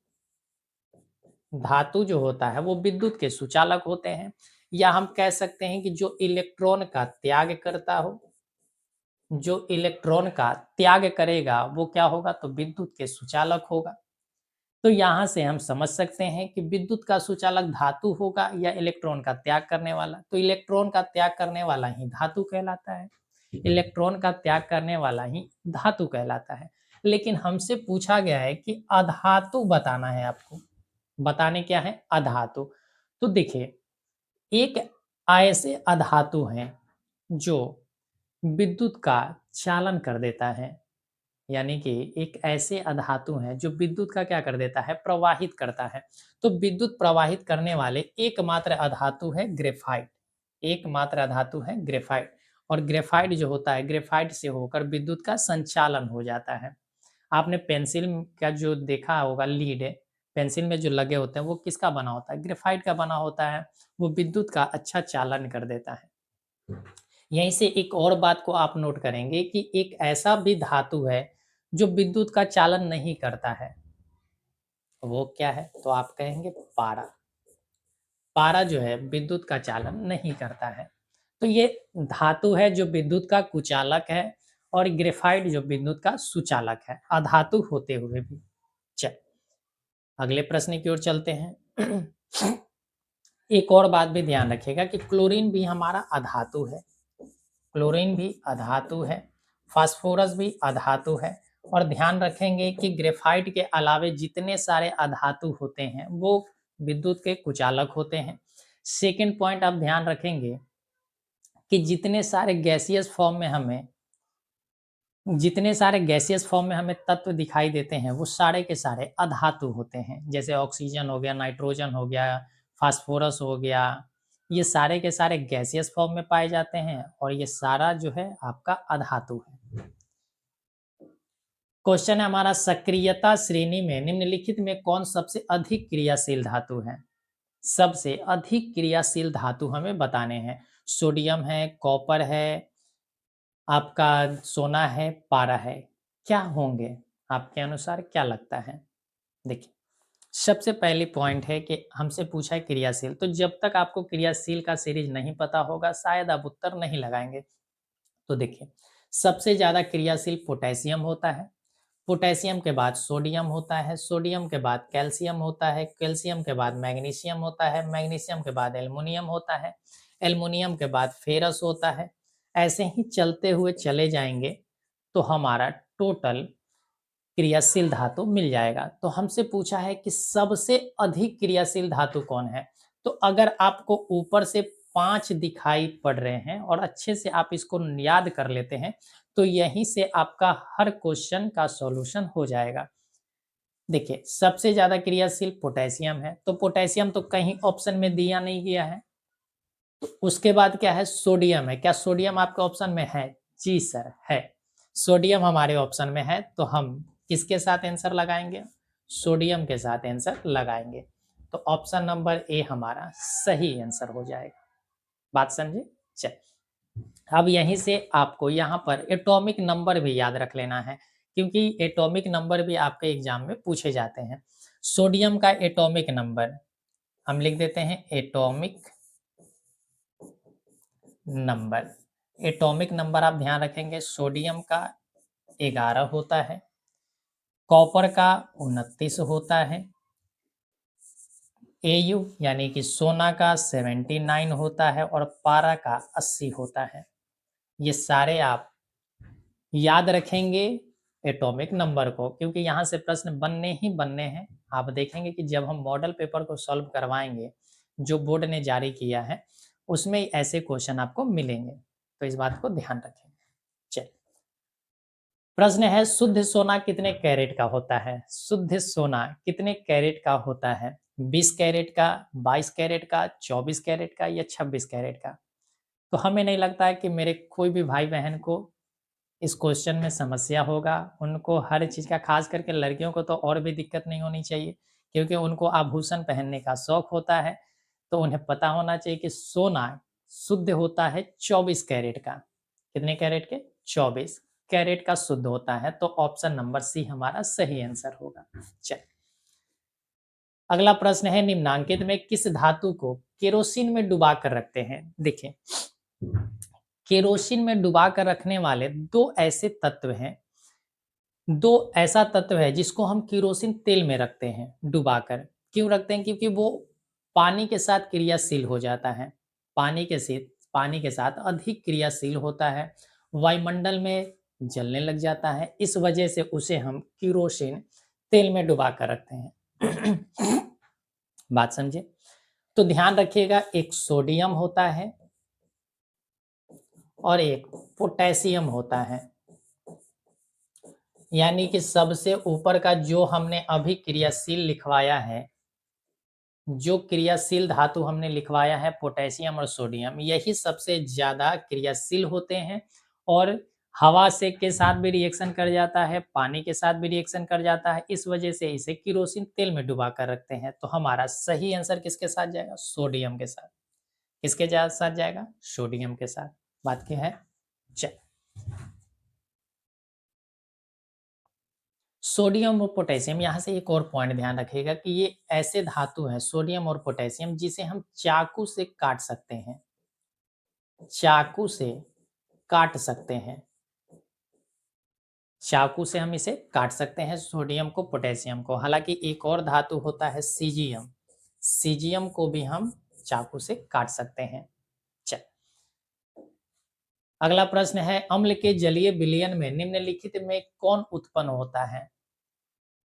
धातु जो होता है वो विद्युत के सुचालक होते हैं, या हम कह सकते हैं कि जो इलेक्ट्रॉन का त्याग करता हो, जो इलेक्ट्रॉन का त्याग करेगा वो क्या होगा? तो विद्युत के सुचालक होगा। तो यहाँ से हम समझ सकते हैं कि विद्युत का सुचालक धातु होगा या इलेक्ट्रॉन का त्याग करने वाला। तो इलेक्ट्रॉन का त्याग करने वाला ही धातु कहलाता है। इलेक्ट्रॉन का त्याग करने वाला ही धातु कहलाता है। लेकिन हमसे पूछा गया है कि अधातु बताना है आपको। बताने क्या है? अधातु। तो देखिए, एक ऐसे अधातु हैं जो विद्युत का चालन कर देता है। यानी कि एक ऐसे अधातु हैं जो विद्युत का क्या कर देता है? प्रवाहित करता है। तो विद्युत प्रवाहित करने वाले एकमात्र अधातु है ग्रेफाइट। एकमात्र अधातु है ग्रेफाइट। और ग्रेफाइट जो होता है, ग्रेफाइट से होकर विद्युत का संचालन हो जाता है। आपने पेंसिल का जो देखा होगा लीड है, पेंसिल में जो लगे होते हैं वो किसका बना होता है? ग्रेफाइट का बना होता है। वो विद्युत का अच्छा चालन कर देता है। यहीं से एक और बात को आप नोट करेंगे कि एक ऐसा भी धातु है जो विद्युत का चालन नहीं करता है। वो क्या है? तो आप कहेंगे पारा। पारा जो है विद्युत का चालन नहीं करता है। तो ये धातु है जो विद्युत का कुचालक है, और ग्रेफाइट जो विद्युत का सुचालक है, अधातु होते हुए भी। चल, अगले प्रश्न की ओर चलते हैं। एक और बात भी ध्यान रखिएगा कि क्लोरीन भी हमारा अधातु है। क्लोरीन भी अधातु है, फास्फोरस भी अधातु है। और ध्यान रखेंगे कि ग्रेफाइट के अलावे जितने सारे अधातु होते हैं वो विद्युत के कुचालक होते हैं। सेकंड पॉइंट आप ध्यान रखेंगे कि जितने सारे गैसियस फॉर्म में हमें तत्व दिखाई देते हैं वो सारे के सारे अधातु होते हैं। जैसे ऑक्सीजन हो गया, नाइट्रोजन हो गया, फास्फोरस हो गया, ये सारे के सारे गैसियस फॉर्म में पाए जाते हैं, और ये सारा जो है आपका अधातु है। क्वेश्चन है हमारा, सक्रियता श्रेणी में निम्नलिखित में कौन सबसे अधिक क्रियाशील धातु है? सबसे अधिक क्रियाशील धातु हमें बताने हैं। सोडियम है, कॉपर है, आपका सोना है, पारा है। क्या होंगे? आपके अनुसार क्या लगता है? देखिए, सबसे पहले पॉइंट है कि हमसे पूछा है क्रियाशील, तो जब तक आपको क्रियाशील का सीरीज नहीं पता होगा शायद आप उत्तर नहीं लगाएंगे। तो देखिए, सबसे ज्यादा क्रियाशील पोटेशियम होता है। पोटेशियम के बाद सोडियम होता है, सोडियम के बाद कैल्शियम होता है, कैल्शियम के बाद मैग्नीशियम होता है, मैग्नीशियम के बाद एल्युमिनियम होता है, एल्युमिनियम के बाद फेरस होता है। ऐसे ही चलते हुए चले जाएंगे तो हमारा टोटल क्रियाशील धातु मिल जाएगा। तो हमसे पूछा है कि सबसे अधिक क्रियाशील धातु कौन है? तो अगर आपको ऊपर से 5 दिखाई पड़ रहे हैं और अच्छे से आप इसको याद कर लेते हैं, तो यहीं से आपका हर क्वेश्चन का सॉल्यूशन हो जाएगा। देखिए, सबसे ज़्यादा क्रियाशील पोटेशियम है, तो पोटेशियम तो कहीं ऑप्शन में दिया नहीं गया है। तो उसके बाद क्या है? सोडियम है। क्या सोडियम आपके ऑप्शन में है? जी सर, है। सोडियम हमारे ऑप्शन में है, तो हम किसके साथ आंसर लगाएंगे? सोडियम के साथ आंसर लगाएंगे। तो ऑप्शन नंबर ए हमारा सही आंसर हो जाएगा। बात समझे? चल, अब यहीं से आपको यहाँ पर एटॉमिक नंबर भी याद रख लेना है, क्योंकि एटॉमिक नंबर भी आपके एग्जाम में पूछे जाते हैं। सोडियम का एटॉमिक नंबर हम लिख देते हैं, एटॉमिक नंबर। एटॉमिक नंबर आप ध्यान रखेंगे, सोडियम का 11 होता है, कॉपर का 29 होता है, एयू यानी कि सोना का 79 होता है, और पारा का 80 होता है। ये सारे आप याद रखेंगे एटॉमिक नंबर को, क्योंकि यहाँ से प्रश्न बनने ही बनने हैं। आप देखेंगे कि जब हम मॉडल पेपर को सॉल्व करवाएंगे जो बोर्ड ने जारी किया है, उसमें ऐसे क्वेश्चन आपको मिलेंगे। तो इस बात को ध्यान रखें। चलिए, प्रश्न है, शुद्ध सोना कितने कैरेट का होता है? शुद्ध सोना कितने कैरेट का होता है? 20 कैरेट का, 22 कैरेट का, 24 कैरेट का, या 26 कैरेट का? तो हमें नहीं लगता है कि मेरे कोई भी भाई बहन को इस क्वेश्चन में समस्या होगा। उनको हर चीज़ का, खास करके लड़कियों को तो और भी दिक्कत नहीं होनी चाहिए, क्योंकि उनको आभूषण पहनने का शौक होता है। तो उन्हें पता होना चाहिए कि सोना शुद्ध होता है 24 कैरेट का। कितने कैरेट के? 24 कैरेट का शुद्ध होता है। तो ऑप्शन नंबर सी हमारा सही आंसर होगा। चलिए अगला प्रश्न है, निम्नांकित में किस धातु को केरोसिन में डुबा कर रखते हैं? देखिए केरोसिन में डुबा कर रखने वाले दो ऐसे तत्व हैं, दो ऐसा तत्व है जिसको हम केरोसिन तेल में रखते हैं डुबाकर। क्यों रखते हैं? क्योंकि वो पानी के साथ क्रियाशील हो जाता है, पानी के साथ अधिक क्रियाशील होता है, वायुमंडल में जलने लग जाता है, इस वजह से उसे हम केरोसिन तेल में डुबा कर रखते हैं। बात समझे? तो ध्यान रखिएगा, एक सोडियम होता है और एक पोटेशियम होता है। यानी कि सबसे ऊपर का जो हमने अभी क्रियाशील लिखवाया है, जो क्रियाशील धातु हमने लिखवाया है पोटेशियम और सोडियम, यही सबसे ज़्यादा क्रियाशील होते हैं और हवा से के साथ भी रिएक्शन कर जाता है, पानी के साथ भी रिएक्शन कर जाता है, इस वजह से इसे केरोसिन तेल में डुबा कर रखते हैं। तो हमारा सही आंसर किसके साथ जाएगा? सोडियम के साथ। किसके साथ जाएगा? सोडियम के साथ। बात क्या है? चल सोडियम और पोटेशियम, यहाँ से एक और पॉइंट ध्यान रखिएगा कि ये ऐसे धातु हैं सोडियम और पोटेशियम जिसे हम चाकू से काट सकते हैं, चाकू से काट सकते हैं, चाकू से हम इसे काट सकते हैं सोडियम को, पोटेशियम को। हालांकि एक और धातु होता है सीजियम, सीजियम को भी हम चाकू से काट सकते हैं। चल अगला प्रश्न है, अम्ल के जलीय विलयन में निम्नलिखित में कौन उत्पन्न होता है?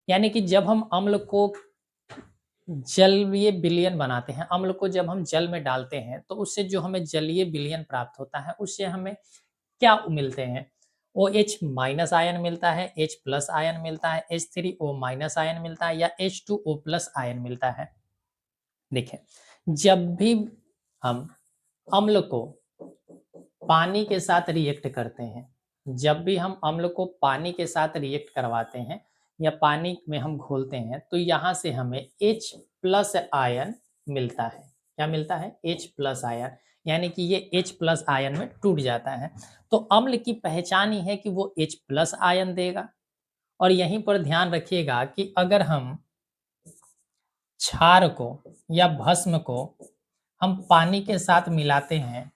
यानी कि जब हम अम्ल को जलीय विलयन बनाते हैं, अम्ल को जब हम जल में डालते हैं तो उससे जो हमें जलीय विलयन प्राप्त होता है, उससे हमें क्या मिलते हैं? OH माइनस आयन मिलता है, H प्लस आयन मिलता है, H3O माइनस आयन मिलता है या H2O प्लस आयन मिलता है। देखिए जब भी हम अम्ल को पानी के साथ रिएक्ट करते हैं, जब भी हम अम्ल को पानी के साथ रिएक्ट करवाते हैं या पानी में हम घोलते हैं तो यहाँ से हमें H प्लस आयन मिलता है। क्या मिलता है? H प्लस आयन, यानी कि ये H प्लस आयन में टूट जाता है। तो अम्ल की पहचान ही है कि वो H प्लस आयन देगा। और यहीं पर ध्यान रखिएगा कि अगर हम क्षार को या भस्म को हम पानी के साथ मिलाते हैं,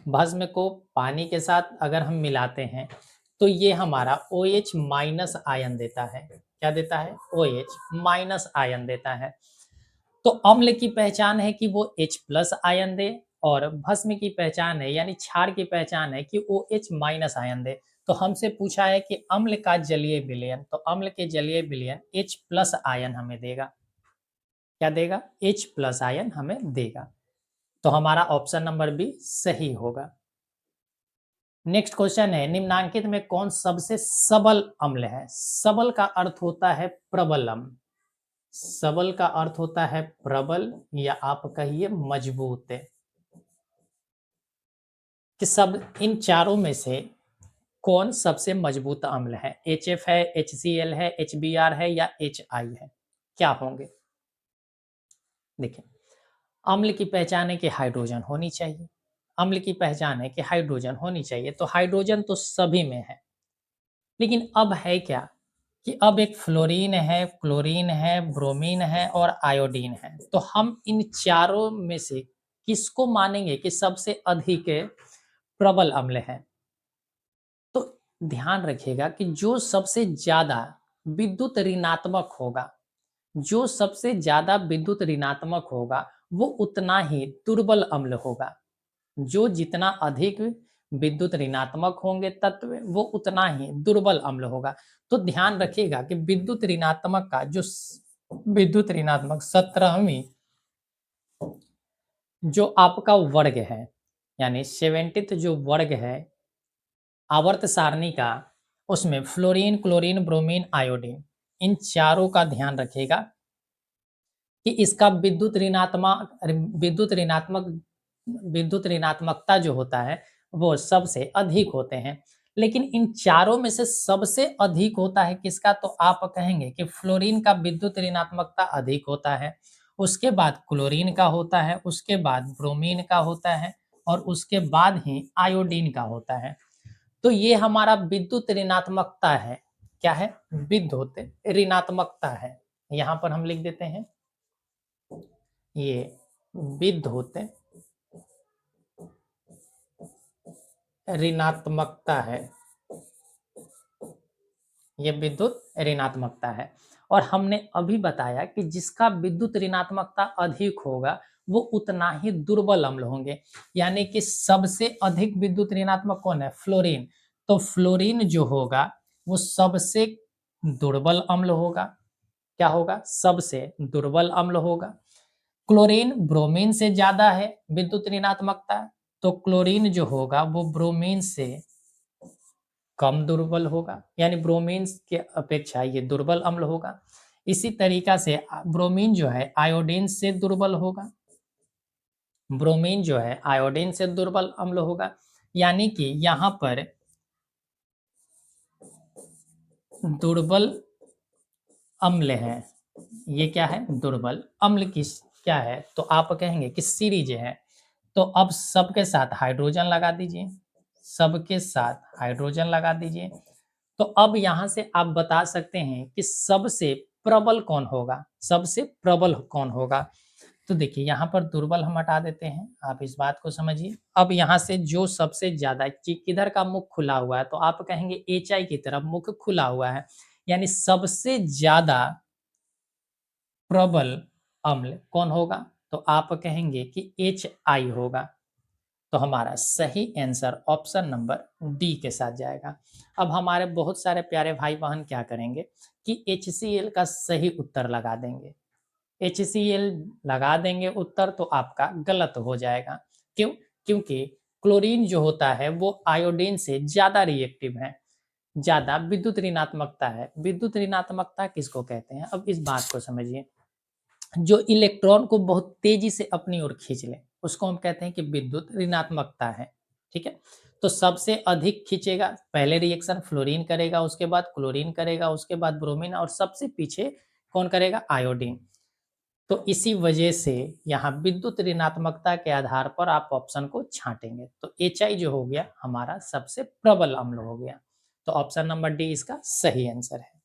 भस्म को पानी के साथ अगर हम मिलाते हैं तो ये हमारा OH माइनस आयन देता है। क्या देता है? OH माइनस आयन देता है। तो अम्ल की पहचान है कि वो H प्लस आयन दे और भस्म की पहचान है यानी क्षार की पहचान है कि OH माइनस आयन दे। तो हमसे पूछा है कि अम्ल का जलीय विलयन, तो अम्ल के जलीय विलयन H प्लस आयन हमें देगा। क्या देगा? H प्लस आयन हमें देगा। तो हमारा ऑप्शन नंबर बी सही होगा। नेक्स्ट क्वेश्चन है, निम्नांकित में कौन सबसे सबल अम्ल है? सबल का अर्थ होता है प्रबल अम्ल, सबल का अर्थ होता है प्रबल या आप कहिए मजबूत। कि सब इन चारों में से कौन सबसे मजबूत अम्ल है? HF है, HCl है, HBr है या HI है? क्या होंगे? देखिए अम्ल की पहचान है कि हाइड्रोजन होनी चाहिए, अम्ल की पहचान है कि हाइड्रोजन होनी चाहिए, तो हाइड्रोजन तो सभी में है। लेकिन अब है क्या कि अब एक फ्लोरीन है, क्लोरीन है, ब्रोमीन है और आयोडीन है। तो हम इन चारों में से किसको मानेंगे कि सबसे अधिक प्रबल अम्ल है? तो ध्यान रखिएगा कि जो सबसे ज्यादा विद्युत ऋणात्मक होगा, जो सबसे ज्यादा विद्युत ऋणात्मक होगा वो उतना ही दुर्बल अम्ल होगा। जो जितना अधिक विद्युत ऋणात्मक होंगे तत्व वो उतना ही दुर्बल अम्ल होगा। तो ध्यान रखिएगा कि विद्युत ऋणात्मक का जो विद्युत ऋणात्मक 17वीं जो आपका वर्ग है, यानी 70th जो वर्ग है आवर्त सारणी का, उसमें फ्लोरीन, क्लोरीन, ब्रोमीन, आयोडीन, इन चारों का ध्यान रखिएगा कि इसका विद्युत ऋणात्मकता जो होता है वो सबसे अधिक होते हैं। लेकिन इन चारों में से सबसे अधिक होता है किसका? तो आप कहेंगे कि फ्लोरीन का विद्युत ऋणात्मकता अधिक होता है, उसके बाद क्लोरीन का होता है, उसके बाद ब्रोमीन का होता है और उसके बाद ही आयोडीन का होता है। तो ये हमारा विद्युत ऋणात्मकता है। क्या है? विद्युत ऋणात्मकता है। यहाँ पर हम लिख देते हैं ये विद्युत ऋणात्मकता है। ये विद्युत ऋणात्मकता है। और हमने अभी बताया कि जिसका विद्युत ऋणात्मकता अधिक होगा वो उतना ही दुर्बल अम्ल होंगे। यानी कि सबसे अधिक विद्युत ऋणात्मक कौन है? फ्लोरीन। तो फ्लोरीन जो होगा वो सबसे दुर्बल अम्ल होगा। क्या होगा? सबसे दुर्बल अम्ल होगा। क्लोरीन ब्रोमीन से ज्यादा है विद्युत ऋणात्मकता, तो क्लोरीन जो होगा वो ब्रोमीन से कम दुर्बल होगा, यानी ब्रोमीन के अपेक्षा ये दुर्बल अम्ल होगा। इसी तरीका से ब्रोमीन जो है आयोडीन से दुर्बल होगा। ब्रोमीन जो है आयोडीन से दुर्बल अम्ल होगा। यानी कि यहाँ पर दुर्बल अम्ल है। ये क्या है? दुर्बल अम्ल किस क्या है? तो आप कहेंगे कि सीरीज है। तो अब सबके साथ हाइड्रोजन लगा दीजिए, सबके साथ हाइड्रोजन लगा दीजिए। तो अब यहाँ से आप बता सकते हैं कि सबसे प्रबल कौन होगा? सबसे प्रबल कौन होगा? तो देखिए यहाँ पर दुर्बल हम हटा देते हैं, आप इस बात को समझिए। अब यहाँ से जो सबसे ज्यादा किधर का मुख खुला हुआ है, तो आप कहेंगे HI की तरफ मुख खुला हुआ है, यानी सबसे ज्यादा प्रबल अम्ल कौन होगा? तो आप कहेंगे कि HI होगा। तो हमारा सही आंसर ऑप्शन नंबर डी के साथ जाएगा। अब हमारे बहुत सारे प्यारे भाई बहन क्या करेंगे कि HCl का सही उत्तर लगा देंगे। HCl लगा देंगे उत्तर, तो आपका गलत हो जाएगा। क्यों? क्योंकि क्लोरीन जो होता है वो आयोडीन से ज्यादा रिएक्टिव है, ज्यादा विद्युत ऋणात्मकता है। विद्युत ऋणात्मकता किसको कहते हैं? अब इस बात को समझिए। जो इलेक्ट्रॉन को बहुत तेजी से अपनी ओर खींच ले उसको हम कहते हैं कि विद्युत ऋणात्मकता है। ठीक है। तो सबसे अधिक खींचेगा, पहले रिएक्शन फ्लोरीन करेगा, उसके बाद क्लोरीन करेगा, उसके बाद ब्रोमीन, और सबसे पीछे कौन करेगा? आयोडीन। तो इसी वजह से यहाँ विद्युत ऋणात्मकता के आधार पर आप ऑप्शन को छांटेंगे। तो HI जो हो गया हमारा सबसे प्रबल अम्ल हो गया। तो ऑप्शन नंबर डी इसका सही आंसर है।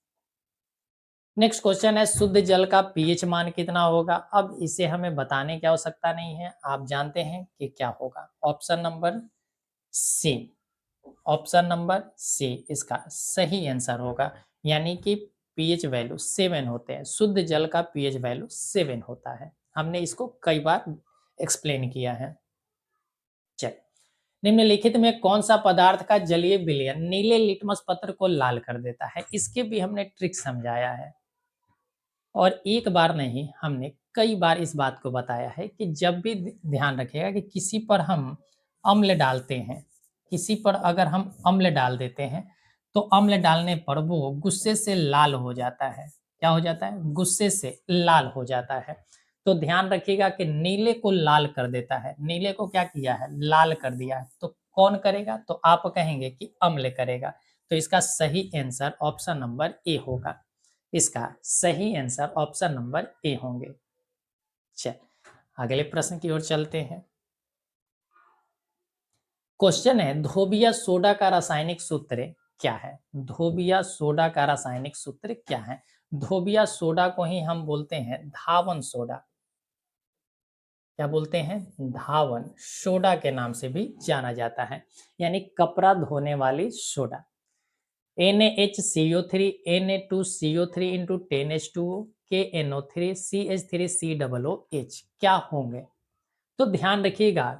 नेक्स्ट क्वेश्चन है शुद्ध जल का पीएच मान कितना होगा? अब इसे हमें बताने की आवश्यकता नहीं है, आप जानते हैं कि क्या होगा। Option number C, option number C इसका सही आंसर होगा। यानी कि पीएच वैल्यू 7 होते हैं, शुद्ध जल का पीएच वैल्यू 7 होता है। हमने इसको कई बार एक्सप्लेन किया है। चल, निम्नलिखित में कौन सा पदार्थ का जलीय विलयन नीले लिटमस पत्र को लाल कर देता है? इसके भी हमने ट्रिक समझाया है, और एक बार नहीं हमने कई बार इस बात को बताया है कि जब भी ध्यान रखिएगा कि किसी पर हम अम्ल डालते हैं, किसी पर अगर हम अम्ल डाल देते हैं तो अम्ल डालने पर वो गुस्से से लाल हो जाता है। क्या हो जाता है? गुस्से से लाल हो जाता है। तो ध्यान रखिएगा कि नीले को लाल कर देता है, नीले को क्या किया है? लाल कर दिया है। तो कौन करेगा? तो आप कहेंगे कि अम्ल करेगा। तो इसका सही आंसर ऑप्शन नंबर ए होगा। इसका सही आंसर ऑप्शन नंबर ए होंगे। चल, अगले प्रश्न की ओर चलते हैं। क्वेश्चन है धोबिया सोडा का रासायनिक सूत्र क्या है? धोबिया सोडा का रासायनिक सूत्र क्या है? धोबिया सोडा को ही हम बोलते हैं धावन सोडा। क्या बोलते हैं? धावन सोडा के नाम से भी जाना जाता है, यानी कपड़ा धोने वाली soda. NaHCO3 Na2CO3 into 10H2O KNO3 CH3COOH क्या होंगे? तो ध्यान रखिएगा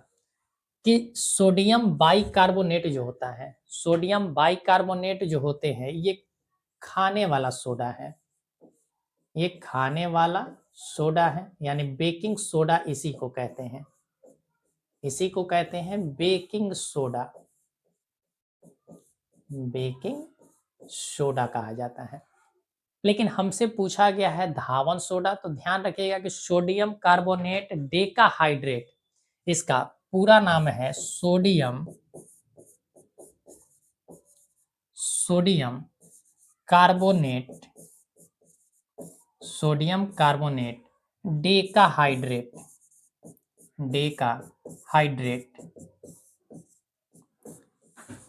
कि सोडियम बाइकार्बोनेट जो होता है, सोडियम बाइकार्बोनेट जो होते हैं ये खाने वाला सोडा है। ये खाने वाला सोडा है, यानी बेकिंग सोडा इसी को कहते हैं। इसी को कहते हैं बेकिंग सोडा। बेकिंग सोडा कहा जाता है। लेकिन हमसे पूछा गया है धावन सोडा, तो ध्यान रखिएगा कि सोडियम कार्बोनेट डेकाहाइड्रेट, इसका पूरा नाम है sodium sodium carbonate, sodium carbonate decahydrate, Deka hydrate.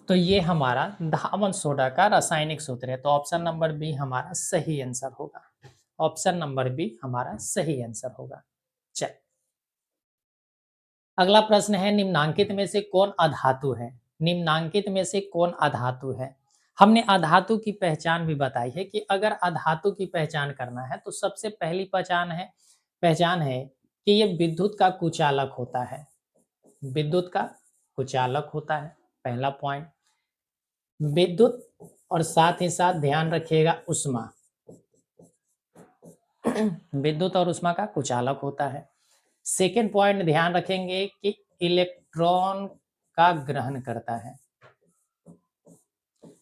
तो ये हमारा धावन सोडा का रासायनिक सूत्र है। तो ऑप्शन नंबर बी हमारा सही आंसर होगा। ऑप्शन नंबर बी हमारा सही आंसर होगा। चल, अगला प्रश्न है, निम्नांकित में से कौन अधातु है? निम्नांकित में से कौन अधातु है? हमने अधातु की पहचान भी बताई है कि अगर अधातु की पहचान करना है तो सबसे पहली पहचान है कि ये विद्युत का कुचालक होता है। विद्युत का कुचालक होता है, पहला पॉइंट। विद्युत और साथ ही साथ ध्यान रखिएगा उष्मा। विद्युत और उष्मा का कुचालक होता है। सेकेंड पॉइंट ध्यान रखेंगे कि इलेक्ट्रॉन का ग्रहण करता है।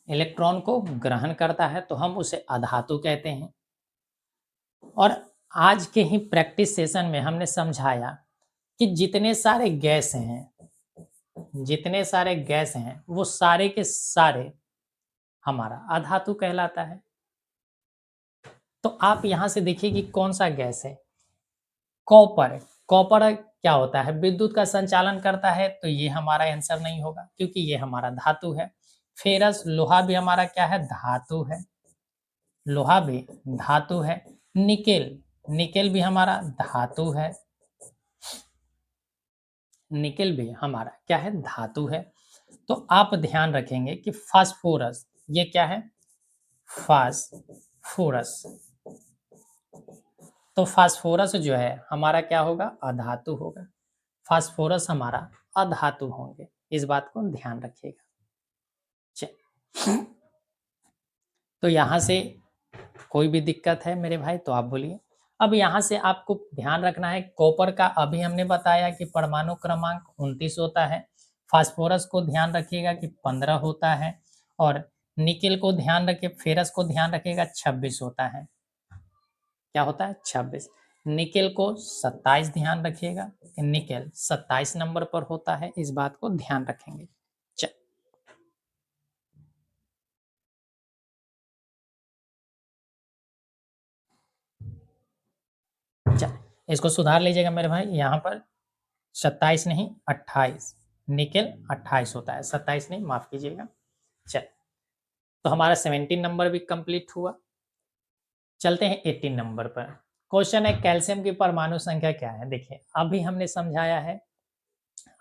इलेक्ट्रॉन को ग्रहण करता है तो हम उसे अधातु कहते हैं। और आज के ही प्रैक्टिस सेशन में हमने समझाया कि जितने सारे गैस हैं वो सारे के सारे हमारा अधातु कहलाता है। तो आप यहां से देखिए कि कौन सा गैस है। कॉपर। कॉपर क्या होता है? विद्युत का संचालन करता है, तो ये हमारा आंसर नहीं होगा क्योंकि ये हमारा धातु है। फेरस, लोहा भी हमारा क्या है? धातु है। लोहा भी धातु है। निकेल, निकेल भी हमारा धातु है। निकेल भी हमारा क्या है? धातु है। तो आप ध्यान रखेंगे कि फास्फोरस, ये क्या है? फास्फोरस। तो फास्फोरस जो है हमारा क्या होगा? अधातु होगा। फास्फोरस हमारा अधातु होंगे, इस बात को ध्यान रखिएगा। चल, तो यहां से कोई भी दिक्कत है मेरे भाई तो आप बोलिए। अब यहाँ से आपको ध्यान रखना है, कॉपर का अभी हमने बताया कि परमाणु क्रमांक 29 होता है। फास्फोरस को ध्यान रखिएगा कि 15 होता है। और निकेल को ध्यान रखिए, फेरस को ध्यान रखिएगा 26 होता है। क्या होता है? 26। निकेल को 27 ध्यान रखिएगा कि निकेल 27 नंबर पर होता है, इस बात को ध्यान रखेंगे। चल, चल इसको सुधार लीजिएगा मेरे भाई। यहाँ पर 27 नहीं 28, निकेल 28 होता है, 27 नहीं, माफ कीजिएगा। चल, तो हमारा 17 नंबर भी कंप्लीट हुआ। चलते हैं 18 नंबर पर। क्वेश्चन है, कैल्शियम की परमाणु संख्या क्या है? देखिए, अभी हमने समझाया है,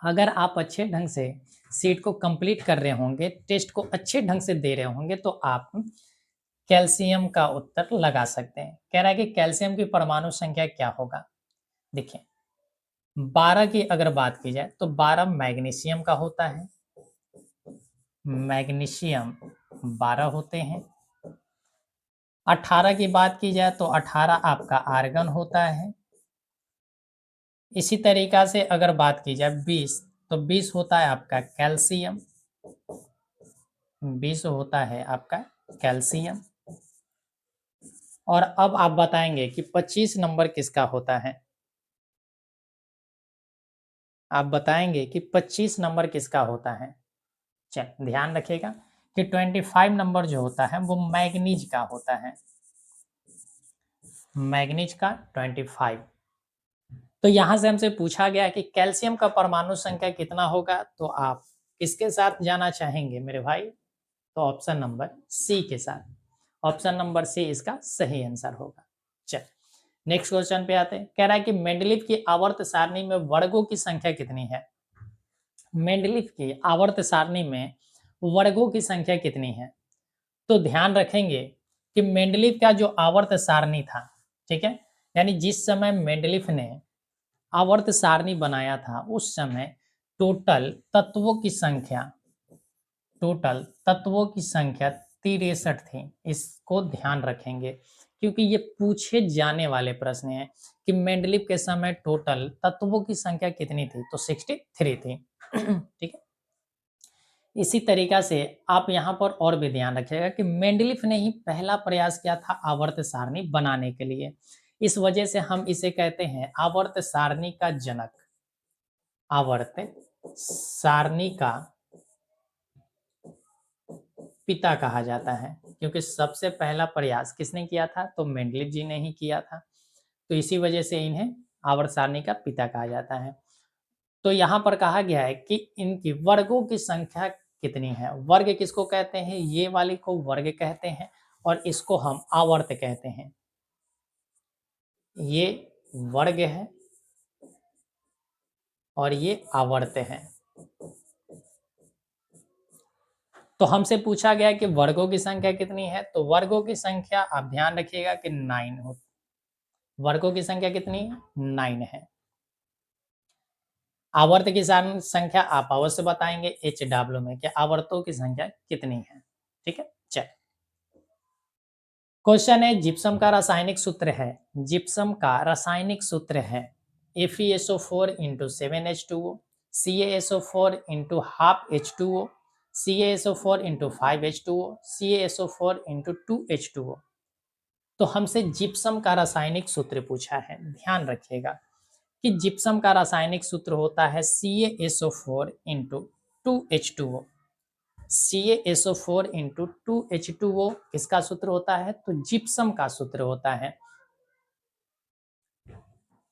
अगर आप अच्छे ढंग से सीट को कंप्लीट कर रहे होंगे, टेस्ट को अच्छे ढंग से दे रहे होंगे, तो आप कैल्शियम का उत्तर लगा सकते हैं। कह रहा है कि कैल्शियम की परमाणु संख्या क्या होगा? देखिए, 12 की अगर बात की जाए तो 12 मैग्नीशियम का होता है। मैग्नीशियम 12 होते हैं। 18 की बात की जाए तो 18 आपका आर्गन होता है। इसी तरीका से अगर बात की जाए 20, तो 20 होता है आपका कैल्शियम। 20 होता है आपका कैल्शियम। और अब आप बताएंगे कि 25 नंबर किसका होता है? आप बताएंगे कि 25 नंबर किसका होता है? चल, ध्यान रखिएगा कि 25 नंबर जो होता है वो मैग्नीज का होता है। मैग्नीज का 25। तो यहां से हमसे पूछा गया कि कैल्शियम का परमाणु संख्या कितना होगा, तो आप किसके साथ जाना चाहेंगे मेरे भाई? तो ऑप्शन नंबर सी के साथ। ऑप्शन नंबर सी इसका सही आंसर होगा। चल, नेक्स्ट क्वेश्चन पे आते हैं। कह रहा है कि मेंडलीव की आवर्त सारणी में वर्गों की संख्या कितनी है? मेंडलीव की आवर्त सारणी में वर्गों की संख्या कितनी है? तो ध्यान रखेंगे कि मेंडलीव का जो आवर्त सारणी था, ठीक है, यानी जिस समय मेंडलीव ने आवर्त सारणी बनाया था उस समय टोटल तत्वों की संख्या 63 थी। इसको ध्यान रखेंगे क्योंकि ये पूछे जाने वाले प्रश्न हैं कि मेंडलीव के समय टोटल तत्वों की संख्या कितनी थी, तो 63 थी। ठीक है, इसी तरीका से आप यहाँ पर और भी ध्यान रखिएगा कि मेंडलीव ने ही पहला प्रयास किया था आवर्त सारणी बनाने के लिए। इस वजह से हम इसे कहते हैं आवर्त सारणी का जनक। आवर्त सारणी का पिता कहा जाता है क्योंकि सबसे पहला प्रयास किसने किया था? तो मेंडलीव जी ने ही किया था। तो इसी वजह से इन्हें आवर्त सारणी का पिता कहा जाता है। तो यहाँ पर कहा गया है कि इनकी वर्गों की संख्या कितनी है। वर्ग किसको कहते हैं? ये वाली को वर्ग कहते हैं और इसको हम आवर्त कहते हैं। ये वर्ग है और ये आवर्त है। तो हमसे पूछा गया कि वर्गों की संख्या कितनी है, तो वर्गों की संख्या आप ध्यान रखिएगा कि 9 हो। वर्गों की संख्या कितनी है? 9 है। आवर्त की संख्या आप अवश्य बताएंगे HW में कि आवर्तों की संख्या कितनी है। ठीक है, चल। क्वेश्चन है, जिप्सम का रासायनिक सूत्र है, जिप्सम का रासायनिक सूत्र है FeSO4 into 7H2O, CaSO4 into half H2O, CaSO4 into 5H2O, CaSO4 into 2H2O। तो हमसे जिप्सम का रासायनिक सूत्र पूछा है। ध्यान रखिएगा कि जिप्सम का रासायनिक सूत्र होता है CaSO4 into 2H2O। CaSO4 into 2H2O किसका सूत्र होता है? तो जिप्सम का सूत्र होता है।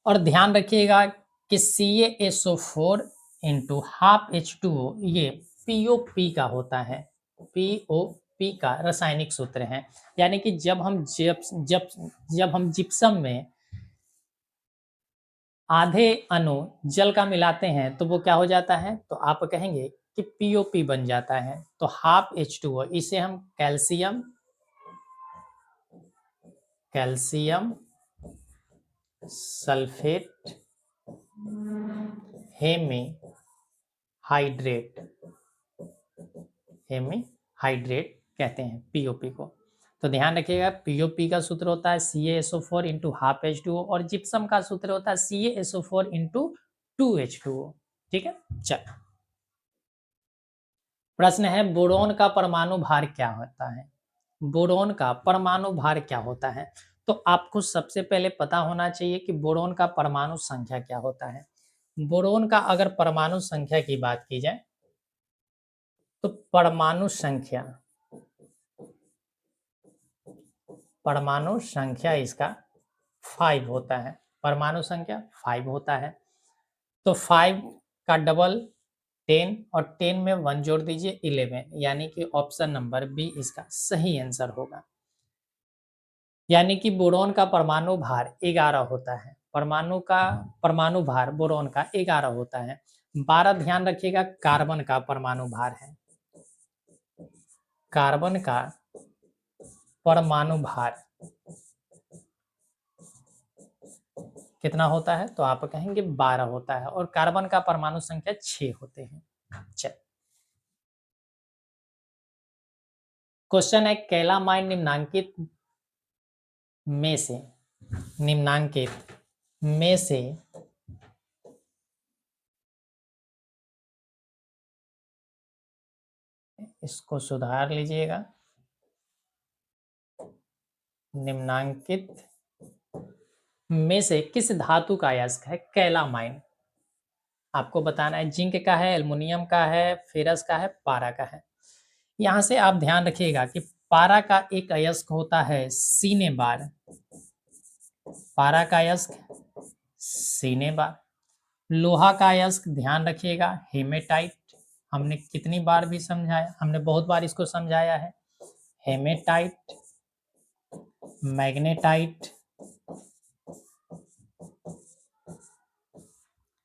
और ध्यान रखिएगा कि CaSO4 इंटू हाफ H2O ये POP का होता है। POP का रासायनिक सूत्र है। यानी कि जब हम जिप्सम में आधे अणु जल का मिलाते हैं तो वो क्या हो जाता है? तो आप कहेंगे कि POP बन जाता है। तो हाफ H2O इसे हम कैल्शियम सल्फेट हेमीहाइड्रेट कहते हैं POP को। तो ध्यान रखिएगा POP का सूत्र होता है CaSO4 इंटू हाफ H2O और जिप्सम का सूत्र होता है CaSO4 इंटू 2H2O। ठीक है, चल। प्रश्न है, बोरोन का परमाणु भार क्या होता है? बोरोन का परमाणु भार क्या होता है? तो आपको सबसे पहले पता होना चाहिए कि बोरोन का परमाणु संख्या क्या होता है। बोरोन का अगर परमाणु संख्या की बात की जाए तो परमाणु संख्या इसका 5 होता है। परमाणु संख्या 5 होता है। तो 5 का डबल 10 और 10 में 1 जोड़ दीजिए 11, यानी कि ऑप्शन नंबर बी इसका सही आंसर होगा। यानी कि बोरोन का परमाणु भार 11 होता है। परमाणु भार बोरोन का 11 होता है। 12 ध्यान रखिएगा कार्बन का परमाणु भार है। कार्बन का परमाणु भार कितना होता है? तो आप कहेंगे 12 होता है और कार्बन का परमाणु संख्या 6 होते हैं। चल, क्वेश्चन है, कैलामाइन निम्नांकित में से इसको सुधार लीजिएगा। निम्नांकित में से किस धातु का अयस्क है कैलामाइन? आपको बताना है जिंक का है, एल्युमिनियम का है, फेरस का है, पारा का है। यहां से आप ध्यान रखिएगा कि पारा का एक अयस्क होता है सीने बार। पारा का अयस्क सीने बार। लोहा का अयस्क ध्यान रखिएगा हेमेटाइट। हमने कितनी बार भी समझाया, हमने बहुत बार इसको समझाया है। Haematite, magnetite,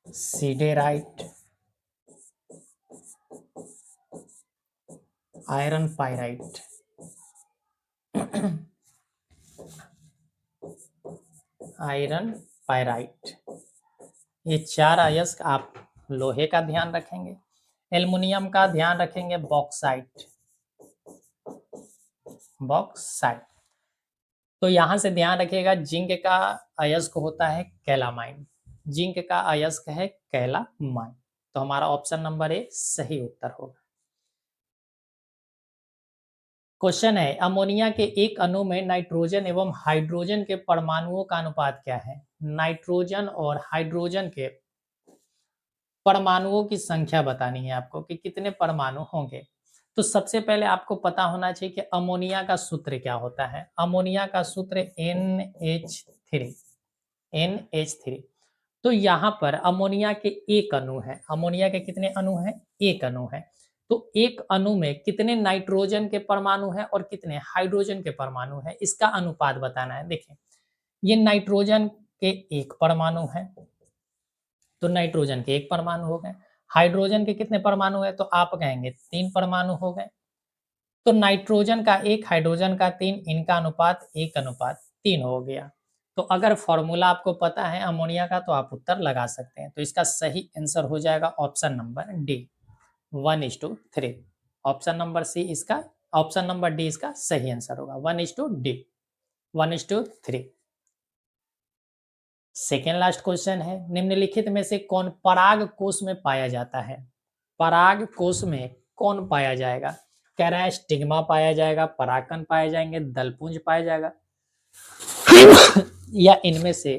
siderite, iron pyrite. Iron pyrite, ये 4 अयस्क आप लोहे का ध्यान रखेंगे। एल्युमिनियम का ध्यान रखेंगे बॉक्साइट। तो यहां से ध्यान रखिएगा जिंक का अयस्क होता है कैलामाइन। जिंक का अयस्क है कैलामाइन। तो हमारा ऑप्शन नंबर ए सही उत्तर होगा। क्वेश्चन है, अमोनिया के एक अणु में नाइट्रोजन एवं हाइड्रोजन के परमाणुओं का अनुपात क्या है? नाइट्रोजन और हाइड्रोजन के परमाणुओं की संख्या बतानी है आपको कि कितने परमाणु होंगे। तो सबसे पहले आपको पता होना चाहिए कि अमोनिया का सूत्र क्या होता है। अमोनिया का सूत्र NH3। तो यहाँ पर अमोनिया के एक अणु है। अमोनिया के कितने अणु हैं? एक अणु है। तो एक अणु में कितने नाइट्रोजन के परमाणु हैं और कितने हाइड्रोजन के परमाणु हैं, इसका अनुपात बताना है। देखिए, ये नाइट्रोजन के एक परमाणु हैं, तो नाइट्रोजन के एक परमाणु हो गए। हाइड्रोजन के कितने परमाणु हैं? तो आप कहेंगे 3 परमाणु हो गए। तो नाइट्रोजन का 1, हाइड्रोजन का 3, इनका अनुपात 1:3 हो गया। तो अगर फॉर्मूला आपको पता है अमोनिया का, तो आप उत्तर लगा सकते हैं। तो इसका सही आंसर हो जाएगा option number D, 1:3। Option number C इसका, ऑप्शन नंबर डी इसका सही आंसर होगा, 1:d, 1:3। सेकेंड लास्ट क्वेश्चन है, निम्नलिखित में से कौन पराग कोष में पाया जाता है? पराग कोष में कौन पाया जाएगा? कह रहा है स्टिग्मा पाया जाएगा, परागकण पाए जाएंगे, दलपुंज पाया जाएगा या इनमें से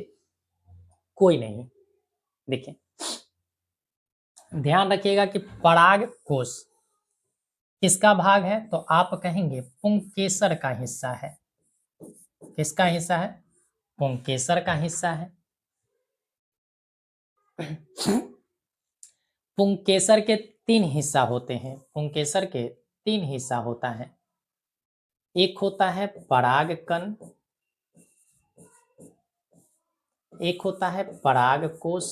कोई नहीं। देखिए, ध्यान रखिएगा कि पराग कोष किसका भाग है? तो आप कहेंगे पुंकेसर का हिस्सा है। किसका हिस्सा है? पुंकेसर का हिस्सा है। पुंकेसर के 3 हिस्सा होते हैं। पुंकेसर के 3 हिस्सा होता है। एक होता है परागकण, एक होता है पराग कोष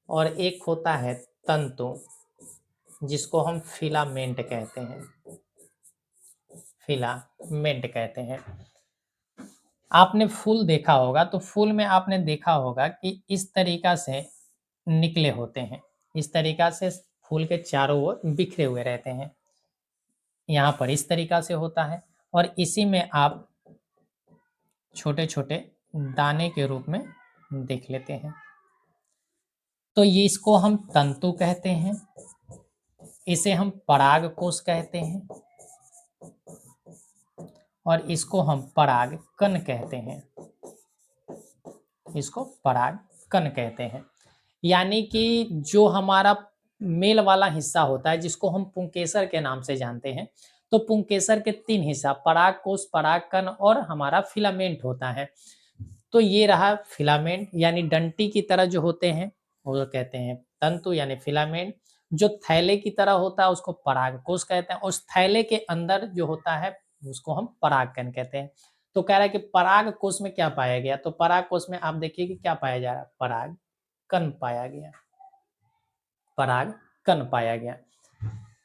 और एक होता है तंतु, जिसको हम फिलामेंट कहते हैं। फिलामेंट कहते हैं। आपने फूल देखा होगा, तो फूल में आपने देखा होगा कि इस तरीका से निकले होते हैं। इस तरीका से फूल के चारों ओर बिखरे हुए रहते हैं। यहाँ पर इस तरीका से होता है और इसी में आप छोटे-छोटे दाने के रूप में देख लेते हैं। तो ये इसको हम तंतु कहते हैं, इसे हम पराग कोष कहते हैं और इसको हम परागकण कहते हैं। इसको परागकण कहते हैं। यानी कि जो हमारा मेल वाला हिस्सा होता है, जिसको हम पुंकेसर के नाम से जानते हैं, तो पुंकेसर के 3 हिस्सा पराग कोष, परागकण और हमारा फिलामेंट होता है। तो ये रहा फिलामेंट, यानी डंटी की तरह जो होते हैं वो कहते हैं तंतु यानी फिलामेंट। जो थैले की तरह होता है उसको पराग कोष कहते हैं और उस थैले के अंदर जो होता है उसको हम परागकण कहते हैं। तो कह रहा है कि पराग कोष में क्या पाया गया? तो पराग कोष में आप देखिए कि क्या पाया जा रहा है? परागकण पाया गया। परागकण पाया गया।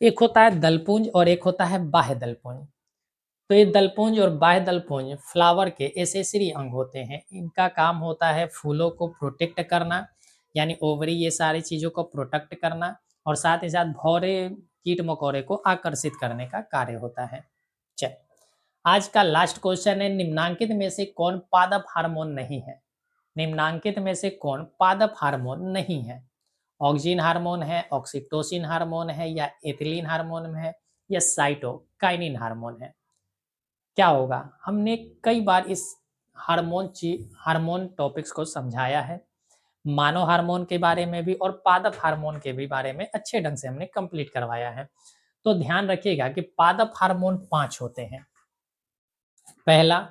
एक होता है दलपुंज और एक होता है बाह्य दलपुंज। तो ये दलपुंज और बाह्य दलपुंज फ्लावर के एसेसरी अंग होते हैं। इनका काम होता है फूलों को प्रोटेक्ट करना, यानी ओवरी ये सारी चीज़ों को प्रोटेक्ट करना और साथ ही साथ भौरे कीट मकोड़े को आकर्षित करने का कार्य होता है। चल, आज का लास्ट क्वेश्चन है, निम्नांकित में से कौन पादप हार्मोन नहीं है? निम्नांकित में से कौन पादप हार्मोन नहीं है? ऑक्सिन हार्मोन है, ऑक्सीटोसिन हार्मोन है या एथिलीन हार्मोन है या साइटोकाइनिन हार्मोन है? क्या होगा? हमने कई बार इस हार्मोन टॉपिक्स को समझाया है। मानव हार्मोन के बारे में भी और पादप हार्मोन के भी बारे में अच्छे ढंग से हमने कंप्लीट करवाया है। तो ध्यान रखिएगा कि पादप हार्मोन 5 होते हैं। पहला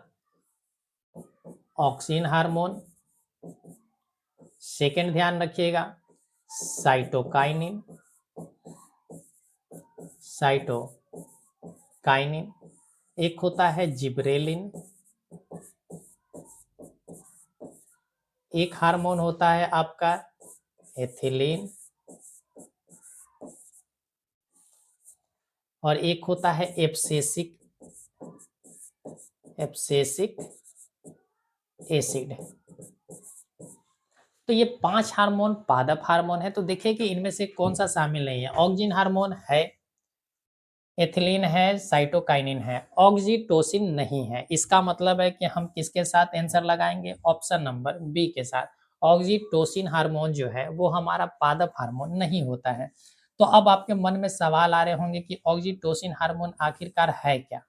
ऑक्सिन हार्मोन, सेकंड ध्यान रखिएगा साइटोकाइनिन, साइटोकाइनिन, एक होता है जिब्रेलिन, एक हार्मोन होता है आपका एथिलीन और एक होता है एब्सेसिक एसिड। तो ये 5 हार्मोन पादप हार्मोन है। तो देखिए कि इनमें से कौन सा शामिल नहीं है। ऑक्सिन हार्मोन है, एथिलीन है, साइटोकाइनिन है, ऑक्सीटोसिन नहीं है। इसका मतलब है कि हम किसके साथ आंसर लगाएंगे? ऑप्शन नंबर बी के साथ। ऑक्सीटोसिन हार्मोन जो है वो हमारा पादप हार्मोन नहीं होता है। तो अब आपके मन में सवाल आ रहे होंगे कि ऑक्सीटोसिन हार्मोन आखिरकार है क्या?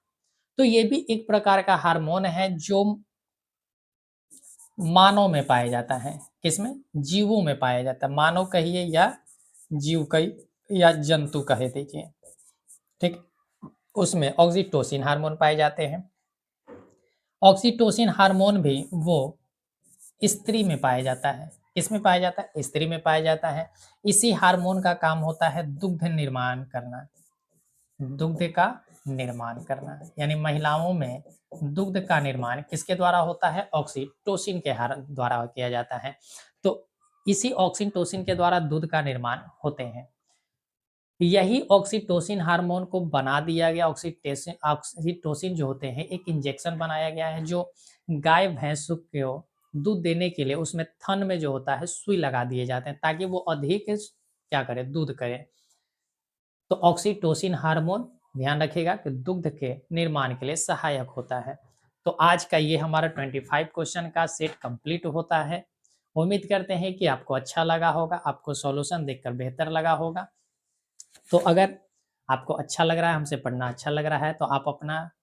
तो ये भी एक प्रकार का हार्मोन है जो मानव में पाया जाता है। किसमें? जीवों में पाया जाता है। मानव कहिए या जीव कही या जंतु कहे दीजिए, ठीक। उसमें ऑक्सीटोसिन हार्मोन पाए जाते हैं। ऑक्सीटोसिन हार्मोन भी वो स्त्री में पाया जाता है। किसमें पाया जाता है? स्त्री में पाया जाता है। इसी हार्मोन का काम होता है दुग्ध निर्माण करना। दुग्ध का निर्माण करना, यानी महिलाओं में दुग्ध का निर्माण किसके द्वारा होता है? ऑक्सीटोसिन के द्वारा किया जाता है। तो इसी ऑक्सीटोसिन के द्वारा दूध का निर्माण होते हैं। यही ऑक्सीटोसिन हार्मोन को बना दिया गया। ऑक्सीटोसिन ऑक्सीटोसिन जो होते हैं, एक इंजेक्शन बनाया गया है जो गाय भैंस को दूध देने के लिए उसमें थन में जो होता है सुई लगा दिए जाते हैं ताकि वो अधिक क्या करे? दूध करे। तो ऑक्सीटोसिन हार्मोन ध्यान रखिएगा कि दुग्ध के निर्माण के लिए सहायक होता है। तो आज का ये हमारा 25 क्वेश्चन का सेट कंप्लीट होता है। उम्मीद करते हैं कि आपको अच्छा लगा होगा, आपको सॉल्यूशन देखकर बेहतर लगा होगा। तो अगर आपको अच्छा लग रहा है, हमसे पढ़ना अच्छा लग रहा है, तो आप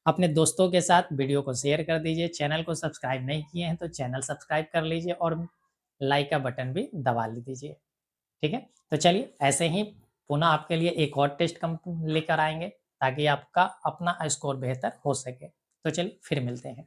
अपने दोस्तों के साथ वीडियो को शेयर कर दीजिए। चैनल को सब्सक्राइब नहीं किए हैं तो चैनल सब्सक्राइब कर लीजिए और लाइक का बटन भी दबा दीजिए। ठीक है? तो चलिए ऐसे ही पुनः आपके लिए एक और टेस्ट कम लेकर आएँगे ताकि आपका अपना स्कोर बेहतर हो सके। तो चलिए फिर मिलते हैं।